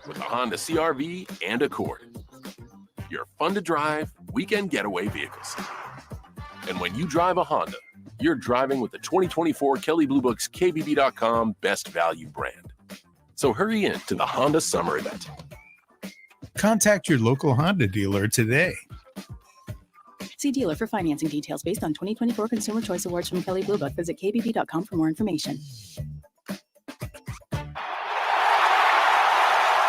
with a Honda CR-V and Accord. Your fun-to-drive, weekend getaway vehicles. And when you drive a Honda, you're driving with the 2024 Kelley Blue Book's KBB.com Best Value brand. So hurry in to the Honda Summer Event. Contact your local Honda dealer today. See dealer for financing details based on 2024 Consumer Choice Awards from Kelley Blue Book. Visit kbb.com for more information.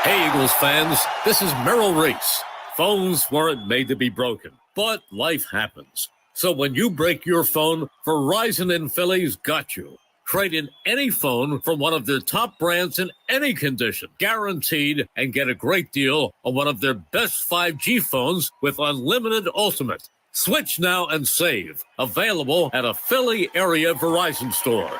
Hey, Eagles fans, this is Merrill Reese. Phones weren't made to be broken, but life happens. So when you break your phone, Verizon in Philly's got you. Trade in any phone from one of their top brands in any condition, guaranteed, and get a great deal on one of their best 5G phones with unlimited ultimate. Switch now and save. Available at a Philly area Verizon store.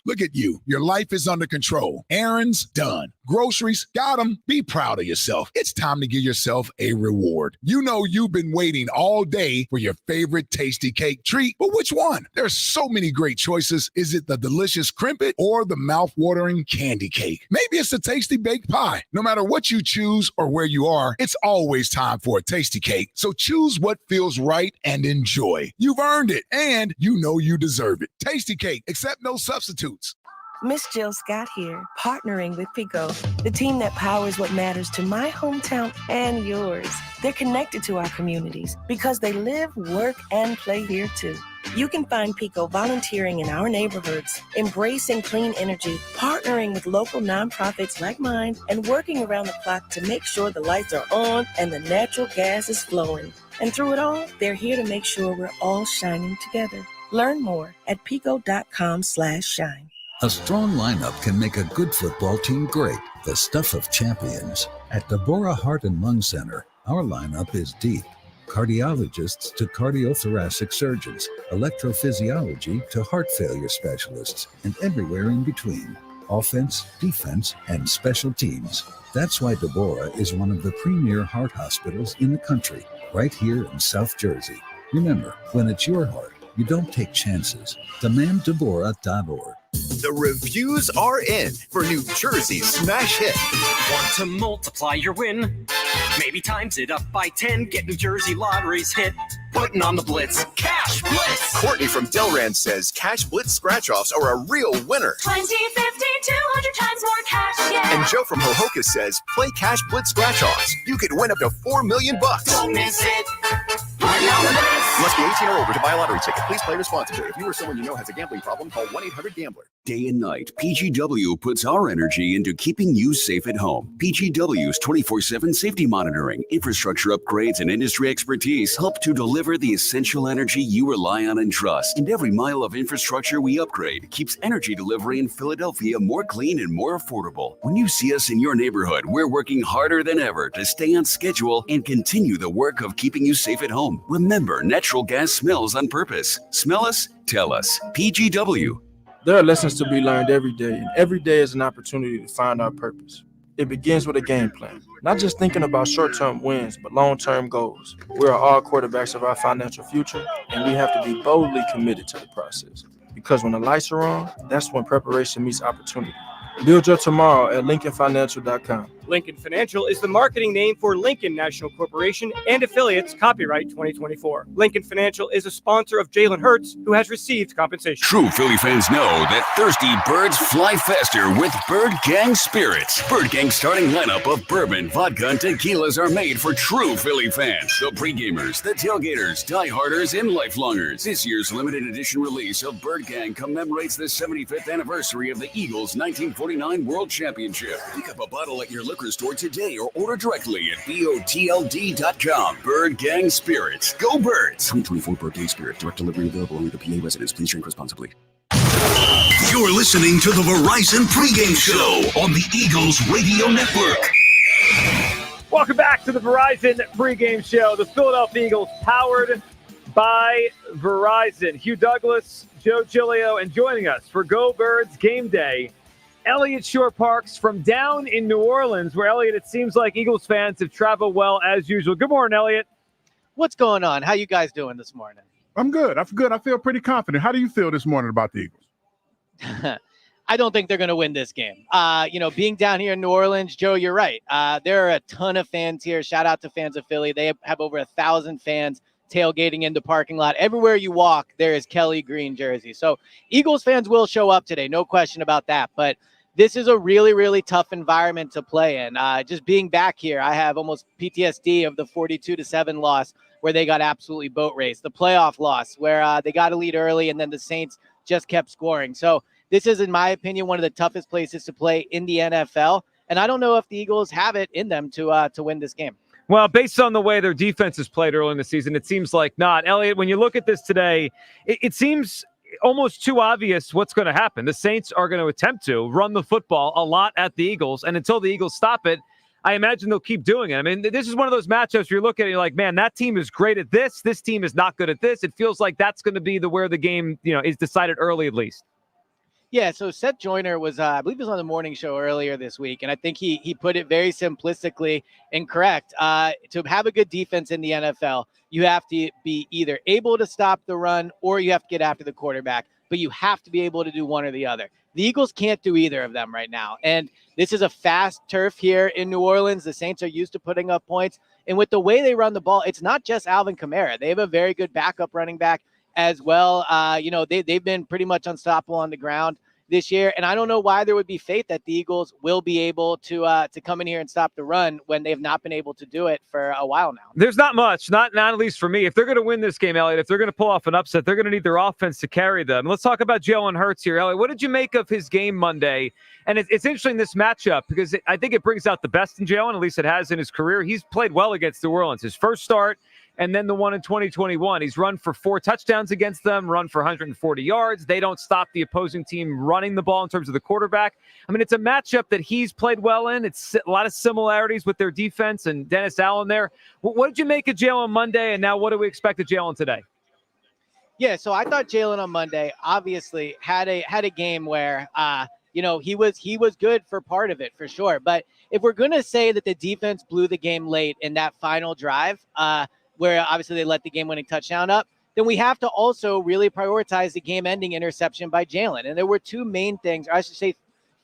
Look at you. Your life is under control. Errands done. Groceries got them. Be proud of yourself. It's time to give yourself a reward. You know you've been waiting all day for your favorite tasty cake treat, but which one? There's so many great choices. Is it the delicious crimpet or the mouth-watering candy cake? Maybe it's the tasty baked pie. No matter what you choose or where you are, it's always time for a tasty cake. So choose what feels right and enjoy. You've earned it, and you know you deserve it. Tasty cake, accept no substitutes. Miss Jill Scott here, partnering with Pico, the team that powers what matters to my hometown and yours. They're connected to our communities because they live, work, and play here too. You can find Pico volunteering in our neighborhoods, embracing clean energy, partnering with local nonprofits like mine, and working around the clock to make sure the lights are on and the natural gas is flowing. And through it all, they're here to make sure we're all shining together. Learn more at pico.com/shine. A strong lineup can make a good football team great, the stuff of champions. At Deborah Heart and Lung Center, our lineup is deep. Cardiologists to cardiothoracic surgeons, electrophysiology to heart failure specialists, and everywhere in between. Offense, defense, and special teams. That's why Deborah is one of the premier heart hospitals in the country, right here in South Jersey. Remember, when it's your heart, you don't take chances. DemandDeborah.org. The reviews are in for New Jersey's smash hit. Want to multiply your win? Maybe times it up by 10. Get New Jersey Lottery's hit. Putting on the blitz. Cash Blitz! Courtney from Delran says Cash Blitz scratch-offs are a real winner. 20, 50, 200 times more cash, yeah. And Joe from Hohokus says, play Cash Blitz scratch-offs. You could win up to $4 million. Don't miss it. Putting on the blitz. Must be 18 or over to buy a lottery ticket. Please play responsibly. If you or someone you know has a gambling problem, call 1-800-GAMBLER. Day and night, PGW puts our energy into keeping you safe at home. PGW's 24/7 safety monitoring, infrastructure upgrades, and industry expertise help to deliver the essential energy you rely on and trust. And every mile of infrastructure we upgrade keeps energy delivery in Philadelphia more clean and more affordable. When you see us in your neighborhood, we're working harder than ever to stay on schedule and continue the work of keeping you safe at home. Remember, natural gas smells on purpose. Smell us? Tell us. PGW. There are lessons to be learned every day, and every day is an opportunity to find our purpose. It begins with a game plan, not just thinking about short-term wins, but long-term goals. We are all quarterbacks of our financial future, and we have to be boldly committed to the process. Because when the lights are on, that's when preparation meets opportunity. Build your tomorrow at LincolnFinancial.com. Lincoln Financial is the marketing name for Lincoln National Corporation and affiliates, copyright 2024. Lincoln Financial is a sponsor of Jalen Hurts, who has received compensation. True Philly fans know that thirsty birds fly faster with Bird Gang Spirits. Bird Gang's starting lineup of bourbon, vodka, and tequilas are made for true Philly fans. The pre-gamers, the tailgaters, dieharders, and lifelongers. This year's limited edition release of Bird Gang commemorates the 75th anniversary of the Eagles' 1949 World Championship. Pick up a bottle at your liquor store today or order directly at BOTLD.com. Bird Gang Spirits. Go Birds! 2024 Bird Gang Spirit. Direct delivery available only to PA residents. Please drink responsibly. You're listening to the Verizon Pregame Show on the Eagles Radio Network. Welcome back to the Verizon Pregame Show. The Philadelphia Eagles powered by Verizon. Hugh Douglas, Joe Giglio, and joining us for Go Birds Game Day, Elliot Shore Parks from down in New Orleans, where, Elliot, it seems like Eagles fans have traveled well as usual. Good morning, Elliot. What's going on? How you guys doing this morning? I'm good. I feel pretty confident. How do you feel this morning about the Eagles? I don't think they're going to win this game. Being down here in New Orleans, Joe, you're right. There are a ton of fans here. Shout out to fans of Philly. They have over 1,000 fans tailgating in the parking lot. Everywhere you walk, there is Kelly green jersey. So Eagles fans will show up today. No question about that. But this is a really, really tough environment to play in. Just being back here, I have almost PTSD of the 42-7 loss where they got absolutely boat raced. The playoff loss where they got a lead early and then the Saints just kept scoring. So this is, in my opinion, one of the toughest places to play in the NFL. And I don't know if the Eagles have it in them to win this game. Well, based on the way their defense has played early in the season, it seems like not. Elliot, when you look at this today, it seems almost too obvious what's going to happen. The Saints are going to attempt to run the football a lot at the Eagles, and until the Eagles stop it, I imagine they'll keep doing it. I mean, this is one of those matchups where you're looking at it, you're like, man, that team is great at this. This team is not good at this. It feels like that's going to be where the game, is decided early at least. Yeah, so Seth Joyner was, I believe he was on the morning show earlier this week, and I think he put it very simplistically and correct. To have a good defense in the NFL, you have to be either able to stop the run or you have to get after the quarterback, but you have to be able to do one or the other. The Eagles can't do either of them right now, and this is a fast turf here in New Orleans. The Saints are used to putting up points, and with the way they run the ball, it's not just Alvin Kamara. They have a very good backup running back as well. They've been pretty much unstoppable on the ground this year, and I don't know why there would be faith that the Eagles will be able to come in here and stop the run when they have not been able to do it for a while now. There's not much, not at least for me. If they're going to win this game, Elliot, if they're going to pull off an upset, they're going to need their offense to carry them. Let's talk about Jalen Hurts here. Elliot, what did you make of his game Monday? And it's interesting, this matchup, because I think it brings out the best in Jalen, at least it has in his career. He's played well against New Orleans. His first start, and then the one in 2021. He's run for 4 touchdowns against them, run for 140 yards. They don't stop the opposing team running the ball in terms of the quarterback. I mean, it's a matchup that he's played well in. It's a lot of similarities with their defense and Dennis Allen there. What did you make of Jalen Monday, and now what do we expect of Jalen today? Yeah, so I thought Jalen on Monday obviously had a game where he was good for part of it, for sure. But if we're going to say that the defense blew the game late in that final drive, where obviously they let the game-winning touchdown up, then we have to also really prioritize the game-ending interception by Jalen. And there were 2 main things, or I should say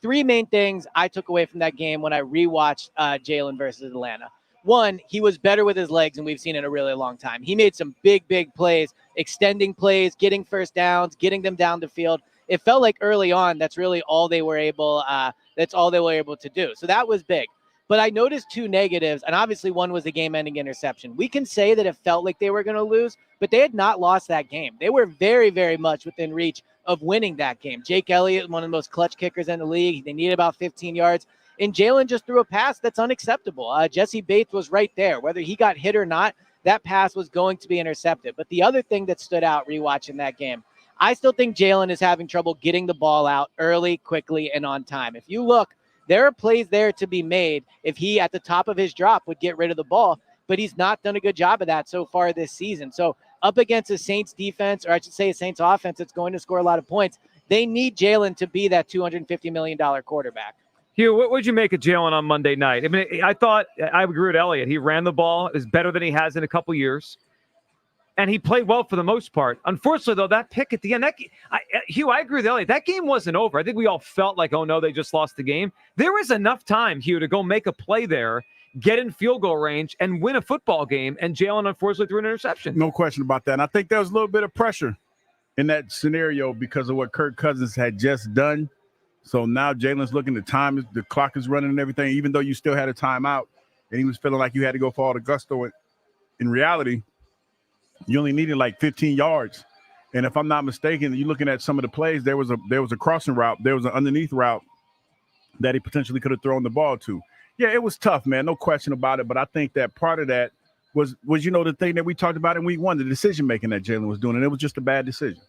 3 main things I took away from that game when I rewatched Jalen versus Atlanta. One, he was better with his legs than we've seen in a really long time. He made some big plays, extending plays, getting first downs, getting them down the field. It felt like early on that's really all they were able to do. So that was big. But I noticed 2 negatives, and obviously one was the game-ending interception. We can say that it felt like they were going to lose, but they had not lost that game. They were very, very much within reach of winning that game. Jake Elliott, one of the most clutch kickers in the league. They needed about 15 yards. And Jalen just threw a pass that's unacceptable. Jesse Bates was right there. Whether he got hit or not, that pass was going to be intercepted. But the other thing that stood out rewatching that game, I still think Jalen is having trouble getting the ball out early, quickly, and on time. If you look, there are plays there to be made if he, at the top of his drop, would get rid of the ball, but he's not done a good job of that so far this season. So up against a Saints defense, or I should say a Saints offense that's going to score a lot of points, they need Jalen to be that $250 million quarterback. Hugh, what would you make of Jalen on Monday night? I mean, I thought, I agree with Elliot. He ran the ball, is better than he has in a couple years. And he played well for the most part. Unfortunately, though, that pick at the end, Hugh, I agree with Elliot. That game wasn't over. I think we all felt like, oh, no, they just lost the game. There was enough time, Hugh, to go make a play there, get in field goal range, and win a football game. And Jalen, unfortunately, threw an interception. No question about that. And I think there was a little bit of pressure in that scenario because of what Kirk Cousins had just done. So now Jalen's looking, the clock is running and everything, even though you still had a timeout. And he was feeling like you had to go for all the gusto. In reality, you only needed like 15 yards. And if I'm not mistaken, you're looking at some of the plays, there was a crossing route, there was an underneath route that he potentially could have thrown the ball to. Yeah, it was tough, man, no question about it. But I think that part of that was the thing that we talked about in week 1, the decision-making that Jalen was doing, and it was just a bad decision.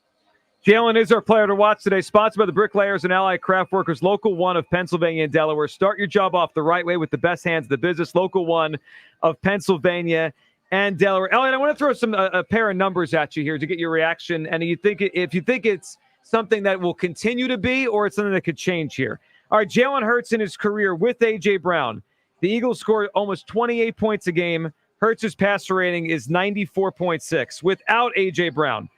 Jalen is our player to watch today, sponsored by the Bricklayers and Allied Craft Workers, Local 1 of Pennsylvania and Delaware. Start your job off the right way with the best hands of the business, Local 1 of Pennsylvania and Delaware. Elliot, I want to throw a pair of numbers at you here to get your reaction. And if you think it's something that will continue to be or it's something that could change here. All right, Jalen Hurts in his career with A.J. Brown. The Eagles scored almost 28 points a game. Hurts' passer rating is 94.6. Without A.J. Brown,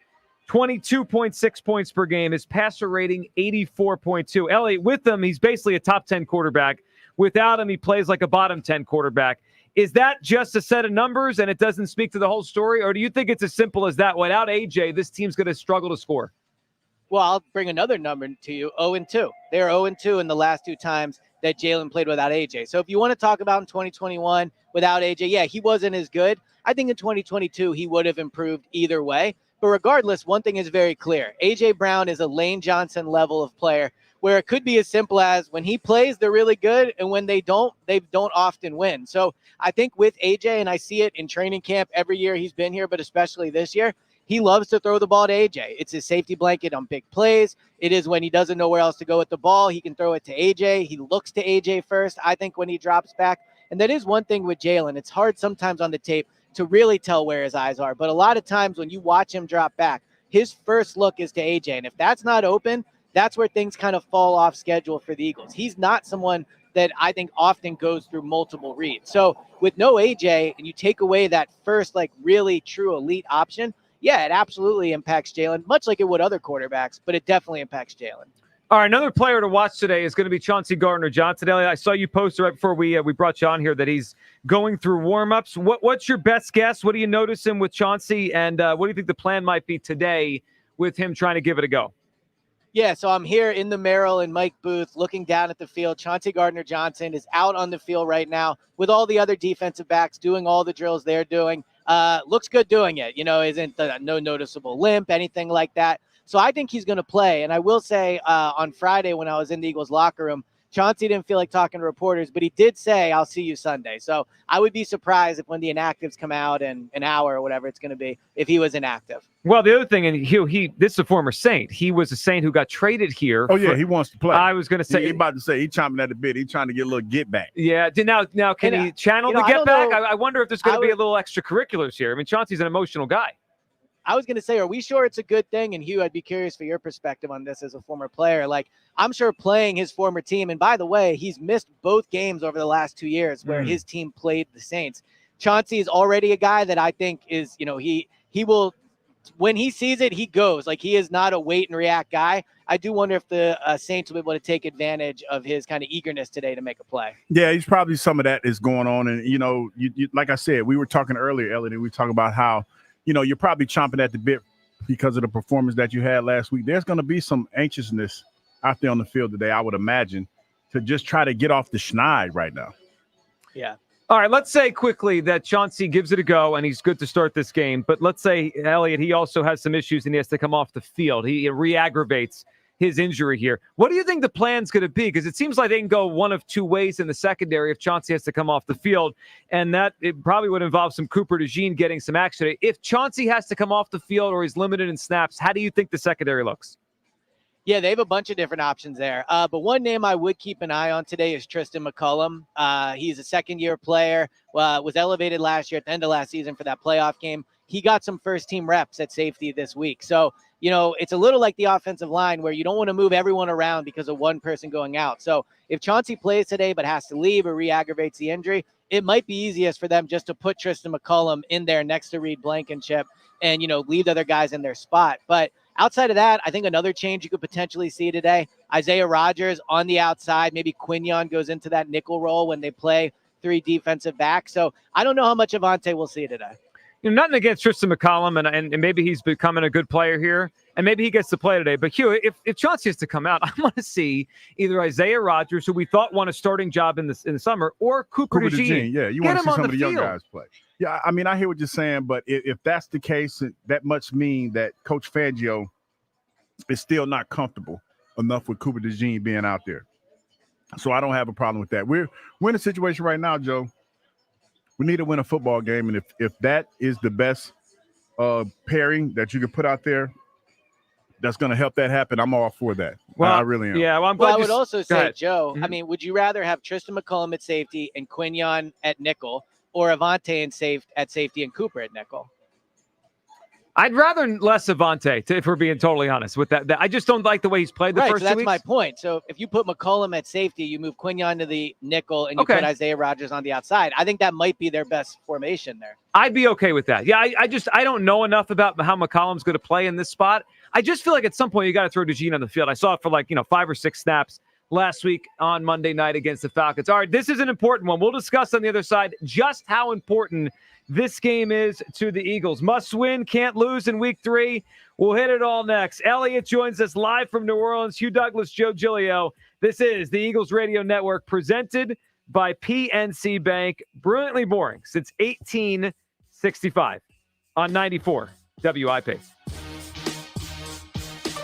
22.6 points per game. His passer rating, 84.2. Elliot, with him, he's basically a top 10 quarterback. Without him, he plays like a bottom 10 quarterback. Is that just a set of numbers and it doesn't speak to the whole story? Or do you think it's as simple as that? Without A.J., this team's going to struggle to score. Well, I'll bring another number to you, 0-2. They're 0-2 in the last 2 times that Jalen played without A.J. So if you want to talk about in 2021 without A.J., yeah, he wasn't as good. I think in 2022 he would have improved either way. But regardless, one thing is very clear. A.J. Brown is a Lane Johnson level of player where it could be as simple as when he plays, they're really good, and when they don't often win. So I think with A.J., and I see it in training camp every year he's been here, but especially this year, he loves to throw the ball to A.J. It's his safety blanket on big plays. It is when he doesn't know where else to go with the ball, he can throw it to A.J. He looks to A.J. first, I think, when he drops back. And that is one thing with Jalen. It's hard sometimes on the tape to really tell where his eyes are. But a lot of times when you watch him drop back, his first look is to A.J. And if that's not open, that's where things kind of fall off schedule for the Eagles. He's not someone that I think often goes through multiple reads. So with no A.J. and you take away that first, like, really true elite option, yeah, it absolutely impacts Jalen, much like it would other quarterbacks, but it definitely impacts Jalen. All right, another player to watch today is going to be Chauncey Gardner Johnson. Elliot, I saw you post right before we brought you on here that he's going through warm-ups. What's your best guess? What are you noticing with Chauncey, and what do you think the plan might be today with him trying to give it a go? Yeah, so I'm here in the Merrill and Mike booth looking down at the field. Chauncey Gardner Johnson is out on the field right now with all the other defensive backs doing all the drills they're doing. Looks good doing it, isn't no noticeable limp, anything like that. So I think he's going to play. And I will say on Friday when I was in the Eagles locker room, Chauncey didn't feel like talking to reporters, but he did say, I'll see you Sunday. So I would be surprised if when the inactives come out in an hour or whatever it's going to be, if he was inactive. Well, the other thing, and Hugh, this is a former Saint. He was a Saint who got traded here. Oh, yeah, he wants to play. I was going to say. He's about to say he's chomping at the bit. He's trying to get a little get back. Yeah. Now can he channel the get back? I wonder if there's going to be a little extracurriculars here. I mean, Chauncey's an emotional guy. I was going to say, are we sure it's a good thing? And Hugh, I'd be curious for your perspective on this as a former player. Like, I'm sure playing his former team, and by the way, he's missed both games over the last 2 years where his team played the Saints. Chauncey is already a guy that I think is, he will, when he sees it, he goes. Like, he is not a wait and react guy. I do wonder if the Saints will be able to take advantage of his kind of eagerness today to make a play. Yeah, he's probably some of that is going on. And, you like I said, we were talking earlier, Elliot, and we were talking about how, you're probably chomping at the bit because of the performance that you had last week. There's going to be some anxiousness out there on the field today, I would imagine, to just try to get off the schneid right now. Yeah. All right, let's say quickly that Chauncey gives it a go and he's good to start this game. But let's say, Elliot, he also has some issues and he has to come off the field. He re-aggravates his injury here. What do you think the plan's going to be? Because it seems like they can go one of two ways in the secondary if Chauncey has to come off the field, and that it probably would involve some Cooper DeJean getting some action. If Chauncey has to come off the field or he's limited in snaps, how do you think the secondary looks? Yeah, they have a bunch of different options there. But one name I would keep an eye on today is Tristan McCullum. He's a second-year player, was elevated last year at the end of last season for that playoff game. He got some first-team reps at safety this week. So, it's a little like the offensive line where you don't want to move everyone around because of one person going out. So if Chauncey plays today but has to leave or re-aggravates the injury, it might be easiest for them just to put Tristan McCullum in there next to Reed Blankenship and, leave the other guys in their spot. But outside of that, I think another change you could potentially see today, Isaiah Rodgers on the outside. Maybe Quinion goes into that nickel role when they play three defensive backs. So I don't know how much Avonte we'll see today. Nothing against Tristan McCullum, and maybe he's becoming a good player here, and maybe he gets to play today. But Hugh, if Chauncey has to come out, I want to see either Isaiah Rodgers, who we thought won a starting job in the summer, or Cooper DeJean. Yeah, you want to see some of the young guys play. Yeah, I mean, I hear what you're saying, but if that's the case, that must mean that Coach Fangio is still not comfortable enough with Cooper DeJean being out there. So I don't have a problem with that. We're in a situation right now, Joe. We need to win a football game, and if that is the best pairing that you can put out there, that's going to help that happen. I'm all for that. Well, I really am. Yeah, well, I would also say, Joe, I mean, would you rather have Tristan McCullum at safety and Quinion at nickel, or Avonte at safety and Cooper at nickel? I'd rather less Avonte, if we're being totally honest with that. I just don't like the way he's played the first 2 weeks. That's my point. So if you put McCollum at safety, you move Quignon to the nickel, and you put Isaiah Rodgers on the outside. I think that might be their best formation there. I'd be okay with that. Yeah, I don't know enough about how McCollum's going to play in this spot. I just feel like at some point you got to throw DeJean on the field. I saw it for 5 or 6 snaps last week on Monday night against the Falcons. All right, this is an important one. We'll discuss on the other side just how important this game is to the Eagles. Must win, can't lose in week 3. We'll hit it all next. Elliot joins us live from New Orleans. Hugh Douglas, Joe Giglio. This is the Eagles Radio Network presented by PNC Bank. Brilliantly boring since 1865 on 94 WIP.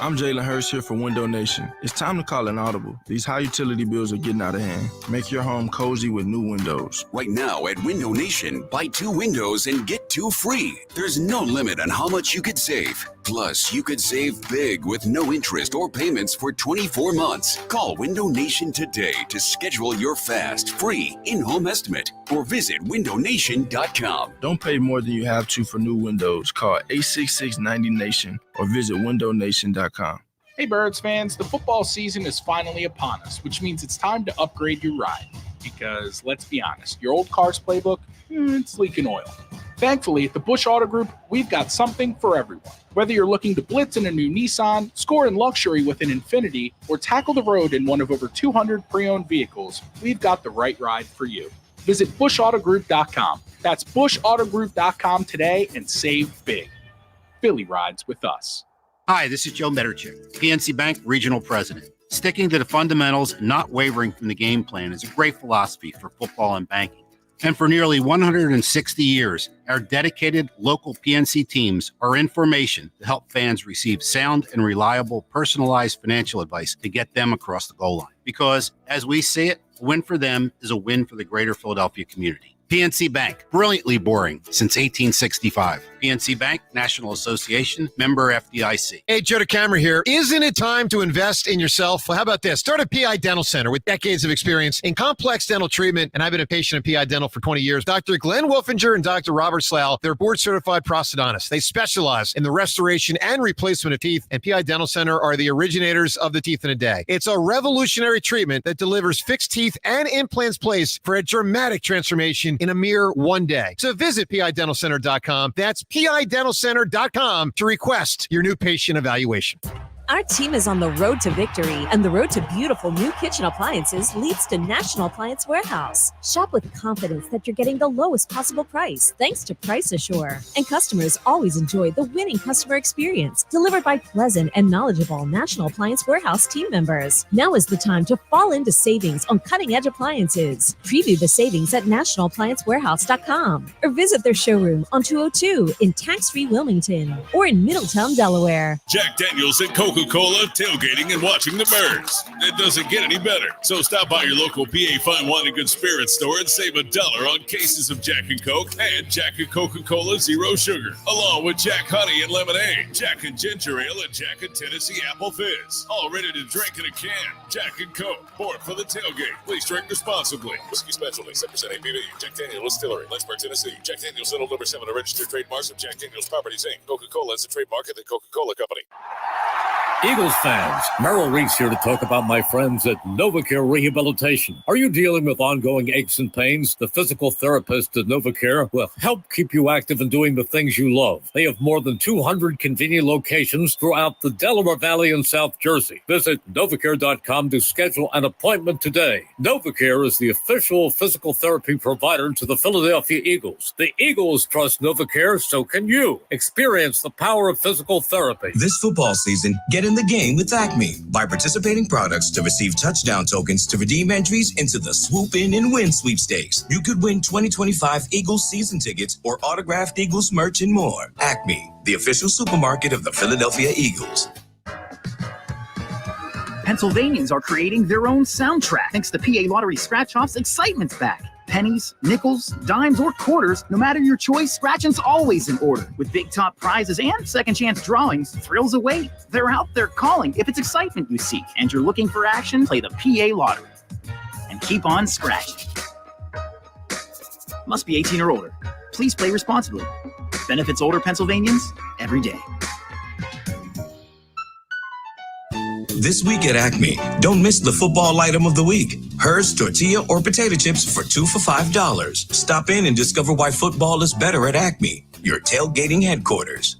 I'm Jalen Hurts here for Window Nation. It's time to call an audible. These high utility bills are getting out of hand. Make your home cozy with new windows. Right now at Window Nation, buy 2 windows and get 2 free. There's no limit on how much you could save. Plus, you could save big with no interest or payments for 24 months. Call Window Nation today to schedule your fast, free in-home estimate or visit windownation.com. Don't pay more than you have to for new windows. Call 866-90-NATION or visit windownation.com. Hey Birds fans, the football season is finally upon us, which means it's time to upgrade your ride. Because let's be honest, your old car's playbook, it's leaking oil. Thankfully, at the Busch Auto Group, we've got something for everyone. Whether you're looking to blitz in a new Nissan, score in luxury with an Infiniti, or tackle the road in one of over 200 pre-owned vehicles, we've got the right ride for you. Visit BuschAutoGroup.com. That's BuschAutoGroup.com today and save big. Philly rides with us. Hi, this is Joe Mederchik, PNC Bank Regional President. Sticking to the fundamentals and not wavering from the game plan is a great philosophy for football and banking. And for nearly 160 years, our dedicated local PNC teams are in formation to help fans receive sound and reliable personalized financial advice to get them across the goal line. Because, as we see it, a win for them is a win for the greater Philadelphia community. PNC Bank, brilliantly boring since 1865. PNC Bank, National Association, member FDIC. Hey, Joe DeCamera here. Isn't it time to invest in yourself? Well, how about this? Start a PI Dental Center with decades of experience in complex dental treatment, and I've been a patient of PI Dental for 20 years. Dr. Glenn Wolfinger and Dr. Robert Slough, they're board-certified prosthodontists. They specialize in the restoration and replacement of teeth, and PI Dental Center are the originators of the teeth in a day. It's a revolutionary treatment that delivers fixed teeth and implants placed for a dramatic transformation in a mere one day. So visit PIDentalCenter.com. That's PIDentalCenter.com to request your new patient evaluation. Our team is on the road to victory, and the road to beautiful new kitchen appliances leads to National Appliance Warehouse. Shop with confidence that you're getting the lowest possible price, thanks to Price Assure. And customers always enjoy the winning customer experience, delivered by pleasant and knowledgeable National Appliance Warehouse team members. Now is the time to fall into savings on cutting-edge appliances. Preview the savings at nationalappliancewarehouse.com or visit their showroom on 202 in tax-free Wilmington or in Middletown, Delaware. Jack Daniels and Coca-Cola, tailgating, and watching the Birds. It doesn't get any better. So stop by your local PA Fine Wine and Good Spirits store and save $1 on cases of Jack and Coke and Jack and Coca-Cola Zero Sugar, along with Jack Honey and Lemonade, Jack and Ginger Ale, and Jack and Tennessee Apple Fizz. All ready to drink in a can. Jack and Coke, poured for the tailgate. Please drink responsibly. Whiskey Specialty, 7% ABV. Jack Daniels Distillery, Lynchburg, Tennessee. Jack Daniels Little Number 7, a registered trademarks of Jack Daniels Properties, Inc. Coca-Cola is a trademark of the Coca-Cola Company. Eagles fans, Merrill Reese here to talk about my friends at NovaCare Rehabilitation. Are you dealing with ongoing aches and pains? The physical therapist at NovaCare will help keep you active and doing the things you love. They have more than 200 convenient locations throughout the Delaware Valley and South Jersey. Visit NovaCare.com to schedule an appointment today. NovaCare is the official physical therapy provider to the Philadelphia Eagles. The Eagles trust NovaCare, so can you. Experience the power of physical therapy. This football season, get in the game with Acme. Buy participating products to receive touchdown tokens to redeem entries into the Swoop In and Win sweepstakes. You could win 2025 Eagles season tickets or autographed Eagles merch and more. Acme, the official supermarket of the Philadelphia Eagles. Pennsylvanians are creating their own soundtrack thanks to PA Lottery Scratch-Off's Excitement's back. Pennies, nickels, dimes, or quarters, no matter your choice, scratching's always in order. With big top prizes and second chance drawings, thrills await. They're out there calling if it's excitement you seek and you're looking for action, play the PA Lottery. And keep on scratching. Must be 18 or older. Please play responsibly. Benefits older Pennsylvanians every day. This week at Acme, don't miss the football item of the week. Hers tortilla or potato chips for 2 for $5. Stop in and discover why football is better at Acme, your tailgating headquarters.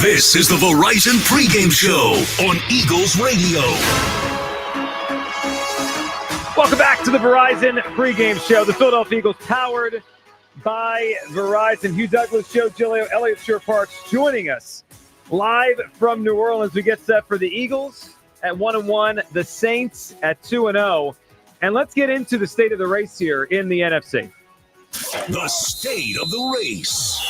This is the Verizon Pregame Show on Eagles Radio. Welcome back to the Verizon Pregame Show. The Philadelphia Eagles powered by Verizon. Hugh Douglas, Joe Giglio, Elliot Shore Parks joining us live from New Orleans. We get set for the Eagles at 1-1, the Saints at 2-0. And let's get into the state of the race here in the NFC. The state of the race.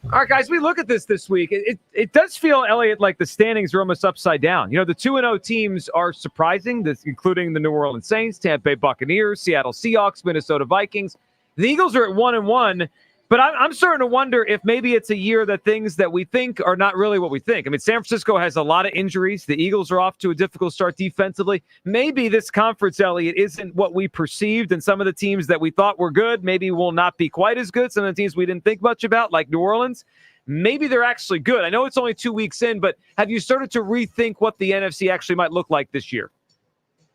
All right, guys, we look at this week. It does feel, Elliot, like the standings are almost upside down. You know, the 2-0 teams are surprising, including the New Orleans Saints, Tampa Bay Buccaneers, Seattle Seahawks, Minnesota Vikings. The Eagles are at 1-1, but I'm starting to wonder if maybe it's a year that things that we think are not really what we think. I mean, San Francisco has a lot of injuries. The Eagles are off to a difficult start defensively. Maybe this conference, Elliot, isn't what we perceived, and some of the teams that we thought were good maybe will not be quite as good. Some of the teams we didn't think much about, like New Orleans, maybe they're actually good. I know it's only 2 weeks in, but have you started to rethink what the NFC actually might look like this year?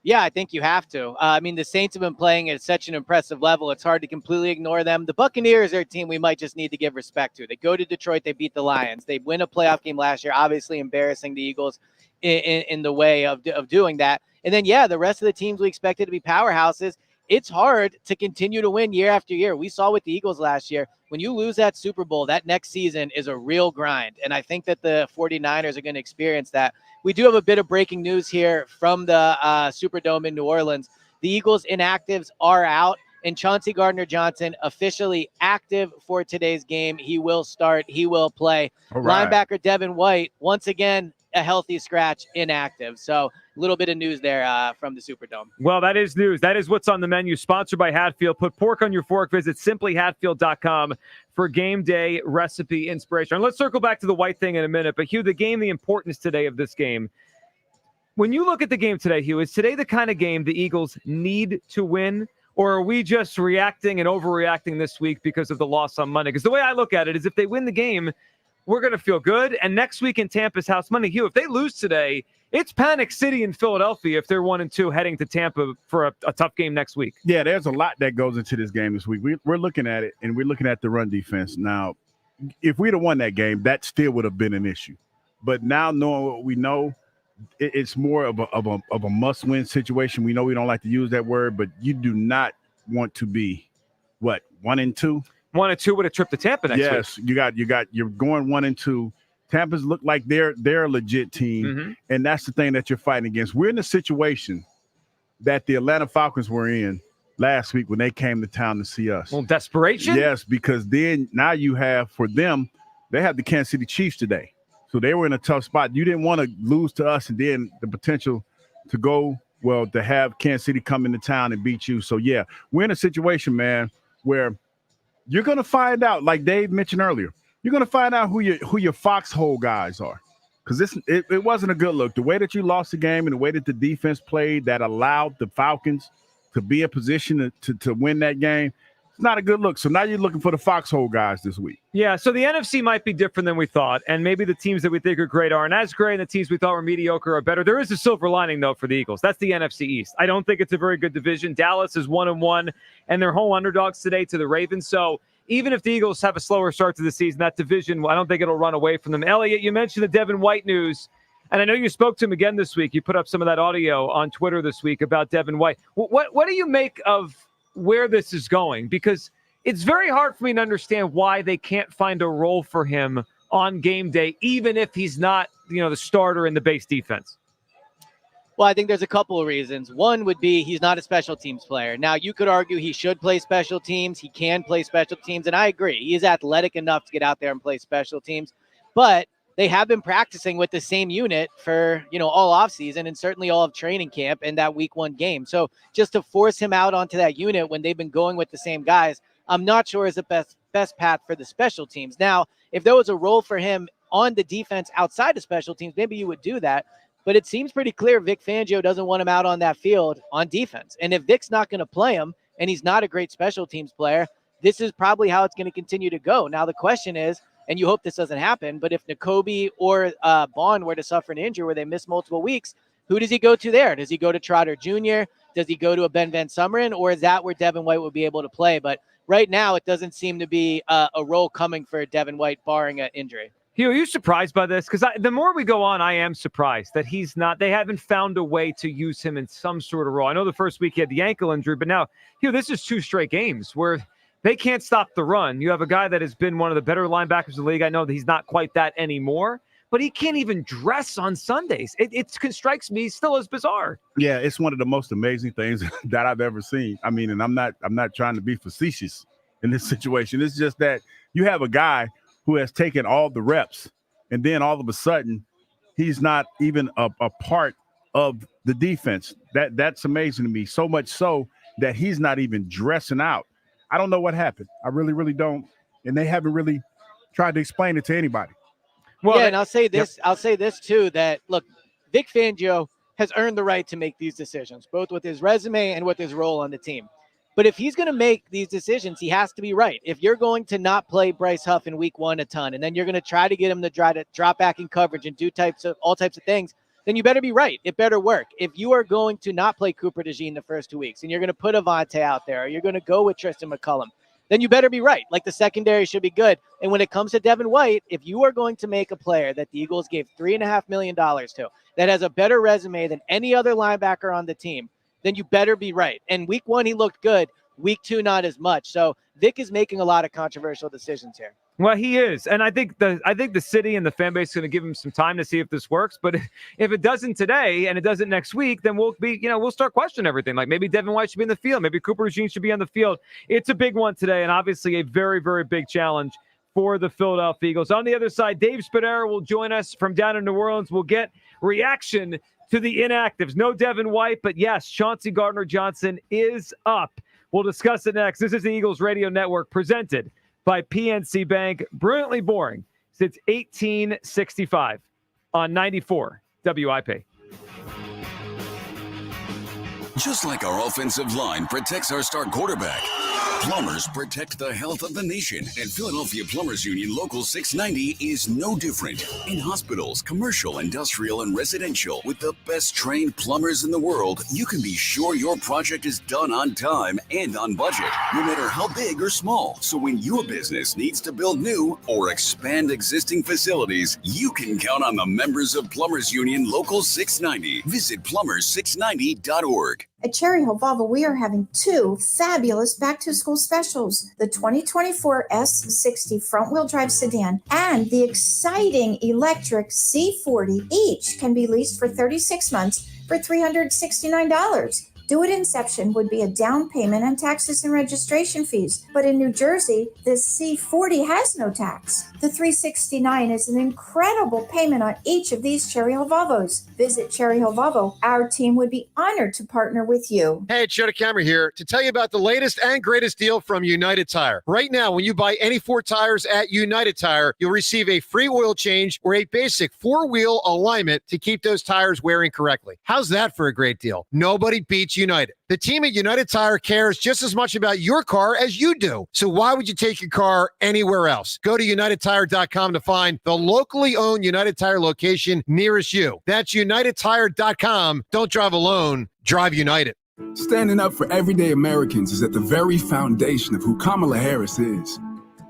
Yeah, I think you have to. I mean, the Saints have been playing at such an impressive level. It's hard to completely ignore them. The Buccaneers are a team we might just need to give respect to. They go to Detroit. They beat the Lions. They win a playoff game last year, obviously embarrassing the Eagles in the way of doing that. And then, yeah, the rest of the teams we expected to be powerhouses, it's hard to continue to win year after year. We saw with the Eagles last year, when you lose that Super Bowl, that next season is a real grind. And I think that the 49ers are going to experience that. We do have a bit of breaking news here from the Superdome in New Orleans. The Eagles inactives are out, and Chauncey Gardner-Johnson officially active for today's game. He will start. He will play. Right. Linebacker Devin White, once again, a healthy scratch, inactive. So a little bit of news there from the Superdome. Well, that is news. That is what's on the menu. Sponsored by Hatfield. Put pork on your fork. Visit simplyhatfield.com for game day recipe inspiration. And let's circle back to the White thing in a minute. But, Hugh, the importance today of this game. When you look at the game today, Hugh, is today the kind of game the Eagles need to win? Or are we just reacting and overreacting this week because of the loss on Monday? Because the way I look at it is if they win the game, we're going to feel good. And next week in Tampa's house Monday, Hugh, if they lose today, it's Panic City in Philadelphia if they're 1-2 heading to Tampa for a tough game next week. Yeah, there's a lot that goes into this game this week. We're looking at it, and we're looking at the run defense. Now, if we'd have won that game, that still would have been an issue. But now knowing what we know, it's more of a must-win situation. We know we don't like to use that word, but you do not want to be, 1-2? 1-2 with a trip to Tampa next week. Yes, you're going 1-2. Tampa's look like they're a legit team, and that's the thing that you're fighting against. We're in the situation that the Atlanta Falcons were in last week when they came to town to see us. Well, desperation? Yes, because then now you have, for them, they have the Kansas City Chiefs today. So they were in a tough spot. You didn't want to lose to us and then the potential to go, to have Kansas City come into town and beat you. So, yeah, we're in a situation, man, where you're going to find out, like Dave mentioned earlier, you're going to find out who your foxhole guys are, because it wasn't a good look. The way that you lost the game and the way that the defense played that allowed the Falcons to be in position to win that game, it's not a good look. So now you're looking for the foxhole guys this week. Yeah, so the NFC might be different than we thought, and maybe the teams that we think are great aren't as great, and the teams we thought were mediocre are better. There is a silver lining, though, for the Eagles. That's the NFC East. I don't think it's a very good division. Dallas is 1-1, and they're home underdogs today to the Ravens. So even if the Eagles have a slower start to the season, that division, I don't think it'll run away from them. Elliot, you mentioned the Devin White news, and I know you spoke to him again this week. You put up some of that audio on Twitter this week about Devin White. What do you make of where this is going? Because it's very hard for me to understand why they can't find a role for him on game day, even if he's not, the starter in the base defense. Well, I think there's a couple of reasons. One would be he's not a special teams player. Now, you could argue he should play special teams. He can play special teams, and I agree. He is athletic enough to get out there and play special teams. But they have been practicing with the same unit for, all offseason and certainly all of training camp and that week 1 game. So just to force him out onto that unit when they've been going with the same guys, I'm not sure is the best path for the special teams. Now, if there was a role for him on the defense outside of special teams, maybe you would do that. But it seems pretty clear Vic Fangio doesn't want him out on that field on defense. And if Vic's not going to play him and he's not a great special teams player, this is probably how it's going to continue to go. Now, the question is, and you hope this doesn't happen, but if Nakobe or Bond were to suffer an injury where they miss multiple weeks, who does he go to there? Does he go to Trotter Jr.? Does he go to a Ben Van Sumeren? Or is that where Devin White would be able to play? But right now, it doesn't seem to be a role coming for Devin White, barring an injury. Hugh, are you surprised by this? Because the more we go on, I am surprised that they haven't found a way to use him in some sort of role. I know the first week he had the ankle injury, but now, Hugh, this is 2 straight games where they can't stop the run. You have a guy that has been one of the better linebackers in the league. I know that he's not quite that anymore, but he can't even dress on Sundays. It strikes me still as bizarre. Yeah, it's one of the most amazing things that I've ever seen. I mean, and I'm not trying to be facetious in this situation. It's just that you have a guy who has taken all the reps, and then all of a sudden he's not even a part of the defense. That's amazing to me, so much so that he's not even dressing out. I don't know what happened. I really, really don't. And they haven't really tried to explain it to anybody. Well, yeah, and I'll say this. Yep. I'll say this too, that look, Vic Fangio has earned the right to make these decisions, both with his resume and with his role on the team. But if he's going to make these decisions, he has to be right. If you're going to not play Bryce Huff in week 1 a ton, and then you're going to try to get him to try to drop back in coverage and do all types of things, then you better be right. It better work. If you are going to not play Cooper DeJean the first 2 weeks, and you're going to put Avonte out there, or you're going to go with Tristan McCullum, then you better be right. Like, the secondary should be good. And when it comes to Devin White, if you are going to make a player that the Eagles gave $3.5 million to, that has a better resume than any other linebacker on the team, then you better be right. And week 1, he looked good. Week 2, not as much. So Vic is making a lot of controversial decisions here. Well, he is. And I think the city and the fan base is going to give him some time to see if this works. But if it doesn't today and it doesn't next week, then we'll start questioning everything. Like, maybe Devin White should be in the field. Maybe Cooper DeJean should be on the field. It's a big one today, and obviously a very, very big challenge for the Philadelphia Eagles. On the other side, Dave Spadaro will join us from down in New Orleans. We'll get reaction to the inactives. No Devin White, but yes, Chauncey Gardner Johnson is up. We'll discuss it next. This is the Eagles Radio Network, presented by PNC Bank. Brilliantly boring since 1865 on 94 WIP. Just like our offensive line protects our star quarterback, plumbers protect the health of the nation. And Philadelphia Plumbers Union Local 690 is no different. In hospitals, commercial, industrial, and residential, with the best trained plumbers in the world, you can be sure your project is done on time and on budget, no matter how big or small. So when your business needs to build new or expand existing facilities, you can count on the members of Plumbers Union Local 690. Visit plumbers690.org. At Cherry Hill Volvo, we are having 2 fabulous back-to-school specials. The 2024 S60 front-wheel drive sedan and the exciting electric C40 each can be leased for 36 months for $369. Due at inception would be a down payment and taxes and registration fees. But in New Jersey, the C40 has no tax. The $369 is an incredible payment on each of these Cherry Hill Volvos. Visit Cherry Hill Volvo. Our team would be honored to partner with you. Hey, it's Joe DeCamera here to tell you about the latest and greatest deal from United Tire. Right now, when you buy any 4 tires at United Tire, you'll receive a free oil change or a basic 4-wheel alignment to keep those tires wearing correctly. How's that for a great deal? Nobody beats United. The team at United Tire cares just as much about your car as you do. So why would you take your car anywhere else? Go to UnitedTire.com to find the locally owned United Tire location nearest you. That's UnitedTire.com. Don't drive alone. Drive United. Standing up for everyday Americans is at the very foundation of who Kamala Harris is.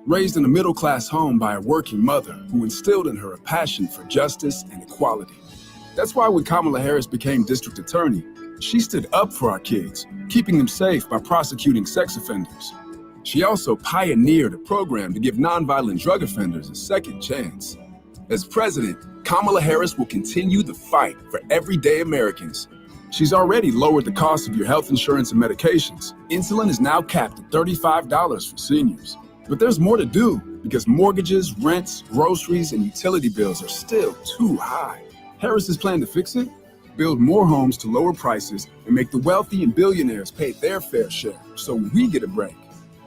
Raised in a middle-class home by a working mother who instilled in her a passion for justice and equality. That's why when Kamala Harris became district attorney, she stood up for our kids, keeping them safe by prosecuting sex offenders. She also pioneered a program to give nonviolent drug offenders a second chance. As president, Kamala Harris will continue the fight for everyday Americans. She's already lowered the cost of your health insurance and medications. Insulin is now capped at $35 for seniors. But there's more to do because mortgages, rents, groceries, and utility bills are still too high. Harris's plan to fix it? Build more homes to lower prices and make the wealthy and billionaires pay their fair share so we get a break.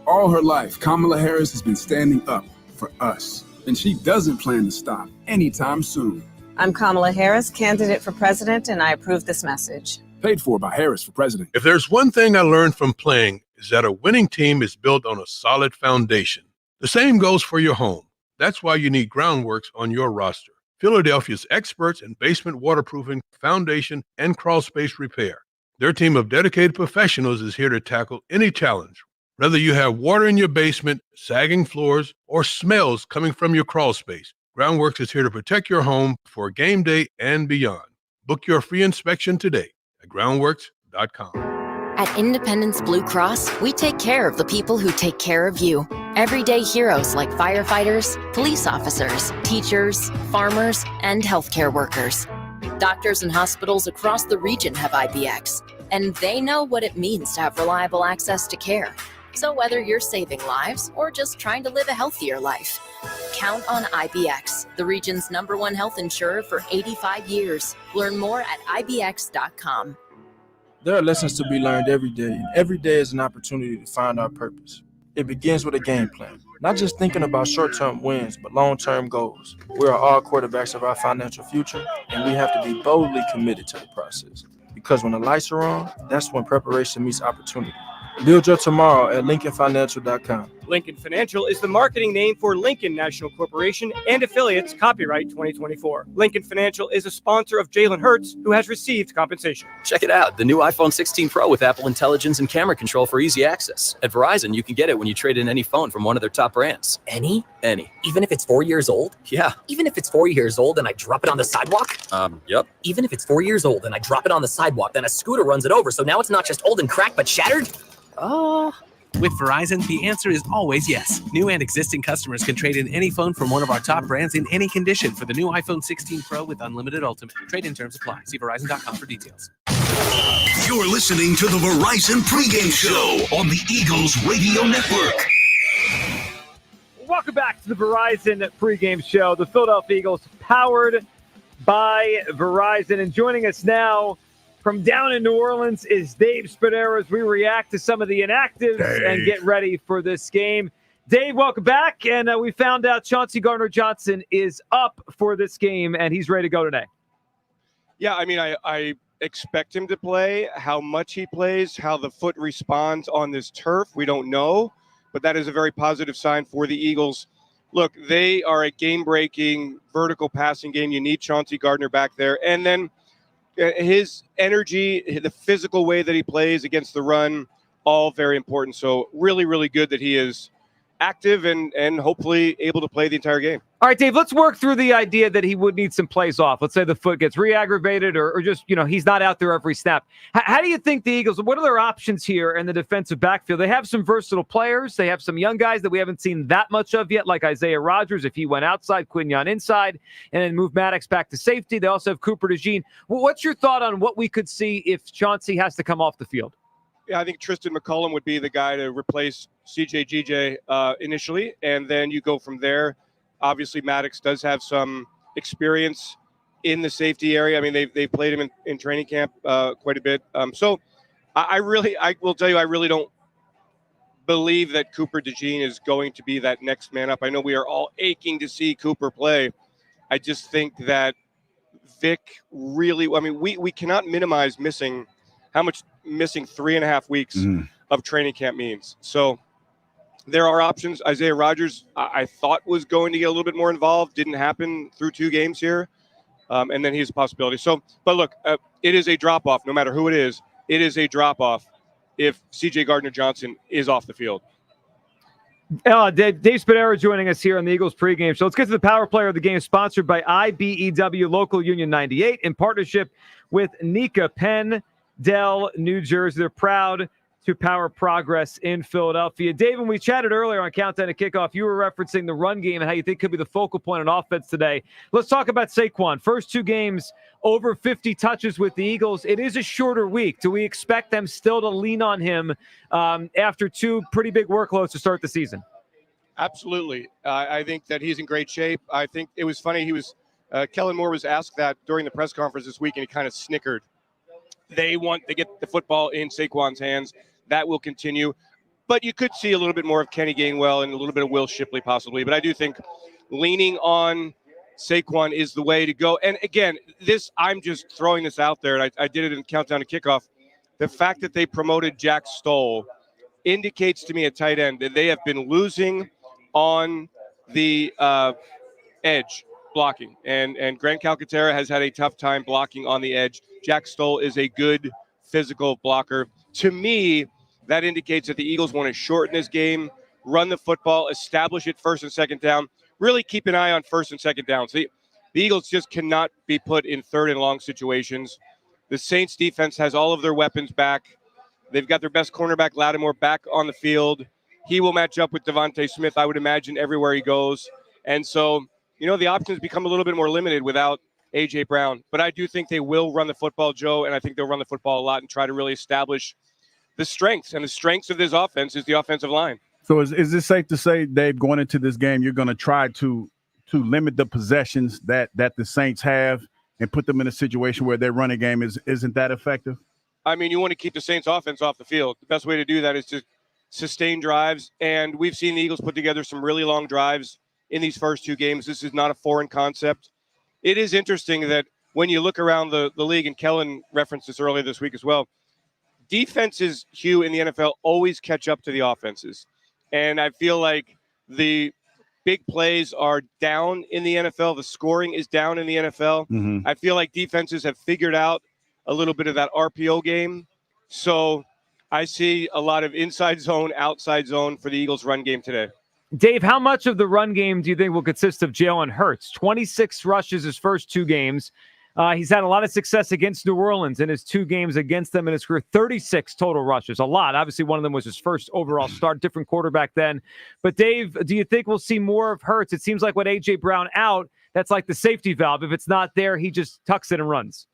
All her life, Kamala Harris has been standing up for us, and she doesn't plan to stop anytime soon. I'm Kamala Harris, candidate for president, and I approve this message. Paid for by Harris for president. If there's one thing I learned from playing, is that a winning team is built on a solid foundation. The same goes for your home. That's why you need Groundworks on your roster. Philadelphia's experts in basement waterproofing, foundation, and crawl space repair. Their team of dedicated professionals is here to tackle any challenge. Whether you have water in your basement, sagging floors, or smells coming from your crawl space, Groundworks is here to protect your home for game day and beyond. Book your free inspection today at groundworks.com. At Independence Blue Cross, we take care of the people who take care of you. Everyday heroes like firefighters, police officers, teachers, farmers, and healthcare workers. Doctors and hospitals across the region have IBX, and they know what it means to have reliable access to care. So whether you're saving lives or just trying to live a healthier life, count on IBX, the region's #1 health insurer for 85 years. Learn more at IBX.com. There are lessons to be learned every day, and every day is an opportunity to find our purpose. It begins with a game plan, not just thinking about short-term wins, but long-term goals. We are all quarterbacks of our financial future, and we have to be boldly committed to the process. Because when the lights are on, that's when preparation meets opportunity. Build your tomorrow at LincolnFinancial.com. Lincoln Financial is the marketing name for Lincoln National Corporation and affiliates, copyright 2024. Lincoln Financial is a sponsor of Jalen Hurts, who has received compensation. Check it out, the new iPhone 16 Pro with Apple Intelligence and camera control for easy access. At Verizon, you can get it when you trade in any phone from one of their top brands. Any? Any. Even if it's 4 years old? Yeah. Even if it's 4 years old and I drop it on the sidewalk? Yep. Even if it's 4 years old and I drop it on the sidewalk, then a scooter runs it over, so now it's not just old and cracked, but shattered? With Verizon, the answer is always yes. New and existing customers can trade in any phone from one of our top brands in any condition for the new iPhone 16 Pro with unlimited Ultimate. Trade-in terms apply. See Verizon.com for details. You're listening to the Verizon Pregame Show on the Eagles Radio Network. Welcome back to the Verizon Pregame Show. The Philadelphia Eagles powered by Verizon. And joining us now from down in New Orleans is Dave Spadaro as we react to some of the inactives and get ready for this game. Dave, welcome back. And we found out Chauncey Gardner-Johnson is up for this game, and he's ready to go today. Yeah, I mean, I expect him to play. How much he plays, how the foot responds on this turf, we don't know. But that is a very positive sign for the Eagles. Look, they are a game-breaking vertical passing game. You need Chauncey Gardner back there. And then his energy, the physical way that he plays against the run, all very important. So really, really good that he is active and hopefully able to play the entire game. All right, Dave, let's work through the idea that he would need some plays off. Let's say the foot gets re-aggravated or just, he's not out there every snap. How do you think the Eagles, what are their options here in the defensive backfield? They have some versatile players. They have some young guys that we haven't seen that much of yet, like Isaiah Rodgers, if he went outside, Quinyon inside, and then move Maddox back to safety. They also have Cooper DeJean. What's your thought on what we could see if Chauncey has to come off the field? Yeah, I think Tristan McCullum would be the guy to replace CJ initially, and then you go from there. Obviously, Maddox does have some experience in the safety area. I mean, they've played him in training camp quite a bit. So I will tell you, I really don't believe that Cooper DeJean is going to be that next man up. I know we are all aching to see Cooper play. I just think that Vic really, we cannot minimize how much missing 3.5 weeks of training camp means. So there are options. Isaiah Rodgers, I thought was going to get a little bit more involved. Didn't happen through 2 games here. And then he's a possibility. So, but look, it is a drop-off. No matter who it is a drop-off if CJ Gardner-Johnson is off the field. Dave Spadaro joining us here on the Eagles pregame. So let's get to the power player of the game, sponsored by IBEW Local Union 98 in partnership with Nika Penn, Dell, New Jersey. They're proud to power progress in Philadelphia. Dave, when we chatted earlier on Countdown to Kickoff, you were referencing the run game and how you think could be the focal point on offense today. Let's talk about Saquon. First 2 games, over 50 touches with the Eagles. It is a shorter week. Do we expect them still to lean on him after 2 pretty big workloads to start the season? Absolutely. I think that he's in great shape. I think it was funny. Kellen Moore was asked that during the press conference this week, and he kind of snickered. They want to get the football in Saquon's hands. That will continue. But you could see a little bit more of Kenny Gainwell and a little bit of Will Shipley possibly. But I do think leaning on Saquon is the way to go. And again, I'm just throwing this out there, and I did it in Countdown to Kickoff. The fact that they promoted Jack Stoll indicates to me at tight end that they have been losing on the edge blocking. And Grant Calcaterra has had a tough time blocking on the edge. Jack Stoll is a good physical blocker. To me, that indicates that the Eagles want to shorten this game, run the football, establish it first and second down, really keep an eye on first and second down. So the Eagles just cannot be put in third and long situations. The Saints defense has all of their weapons back. They've got their best cornerback, Lattimore, back on the field. He will match up with Devontae Smith, I would imagine, everywhere he goes. And so, the options become a little bit more limited without A.J. Brown. But I do think they will run the football, Joe, and I think they'll run the football a lot and try to really establish the strengths. And the strengths of this offense is the offensive line. So is it safe to say, Dave, going into this game, you're going to try to limit the possessions that the Saints have and put them in a situation where their running game isn't that effective? I mean, you want to keep the Saints offense off the field. The best way to do that is to sustain drives. And we've seen the Eagles put together some really long drives in these first two games. This is not a foreign concept. It is interesting that when you look around the league, and Kellen referenced this earlier this week as well, defenses, Hugh, in the NFL always catch up to the offenses. And I feel like the big plays are down in the NFL. The scoring is down in the NFL. Mm-hmm. I feel like defenses have figured out a little bit of that RPO game. So I see a lot of inside zone, outside zone for the Eagles run game today. Dave, how much of the run game do you think will consist of Jalen Hurts? 26 rushes his first two games. He's had a lot of success against New Orleans in his two games against them in his career. 36 total rushes, a lot. Obviously, one of them was his first overall start, different quarterback then. But, Dave, do you think we'll see more of Hurts? It seems like with A.J. Brown out, that's like the safety valve. If it's not there, he just tucks it and runs.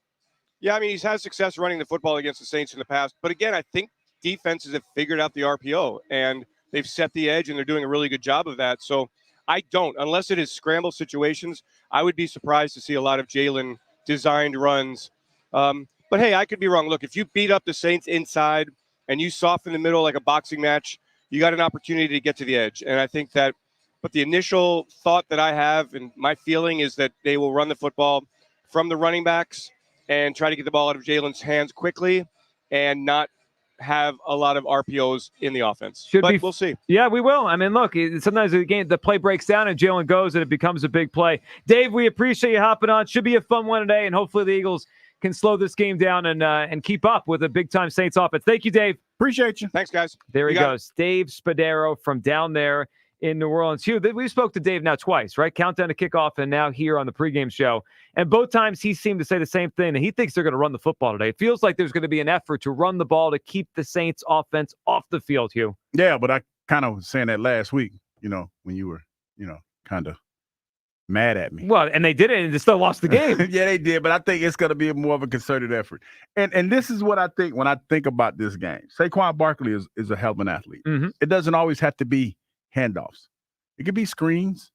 Yeah, I mean, he's had success running the football against the Saints in the past. But, again, I think defenses have figured out the RPO, and they've set the edge, and they're doing a really good job of that. So I don't. Unless it is scramble situations, I would be surprised to see a lot of Jalen designed runs. But, hey, I could be wrong. Look, if you beat up the Saints inside and you soften the middle like a boxing match, you got an opportunity to get to the edge. And I think that – but the initial thought that I have and my feeling is that they will run the football from the running backs and try to get the ball out of Jalen's hands quickly and not have a lot of RPOs in the offense. We'll see. Yeah, we will. I mean, look, sometimes the play breaks down and Jalen goes and it becomes a big play. Dave, we appreciate you hopping on. Should be a fun one today, and hopefully the Eagles can slow this game down and keep up with a big-time Saints offense. Thank you, Dave. Appreciate you. Thanks, guys. There he goes. Dave Spadaro from down there in New Orleans. Hugh, we spoke to Dave now twice, right? Countdown to kickoff and now here on the pregame show. And both times he seemed to say the same thing, that he thinks they're going to run the football today. It feels like there's going to be an effort to run the ball to keep the Saints offense off the field, Hugh. Yeah, but I kind of was saying that last week, when you were, kind of mad at me. Well, and they did it and they still lost the game. Yeah, they did, but I think it's going to be more of a concerted effort. And this is what I think when I think about this game. Saquon Barkley is a hell of an athlete. Mm-hmm. It doesn't always have to be handoffs. It could be screens.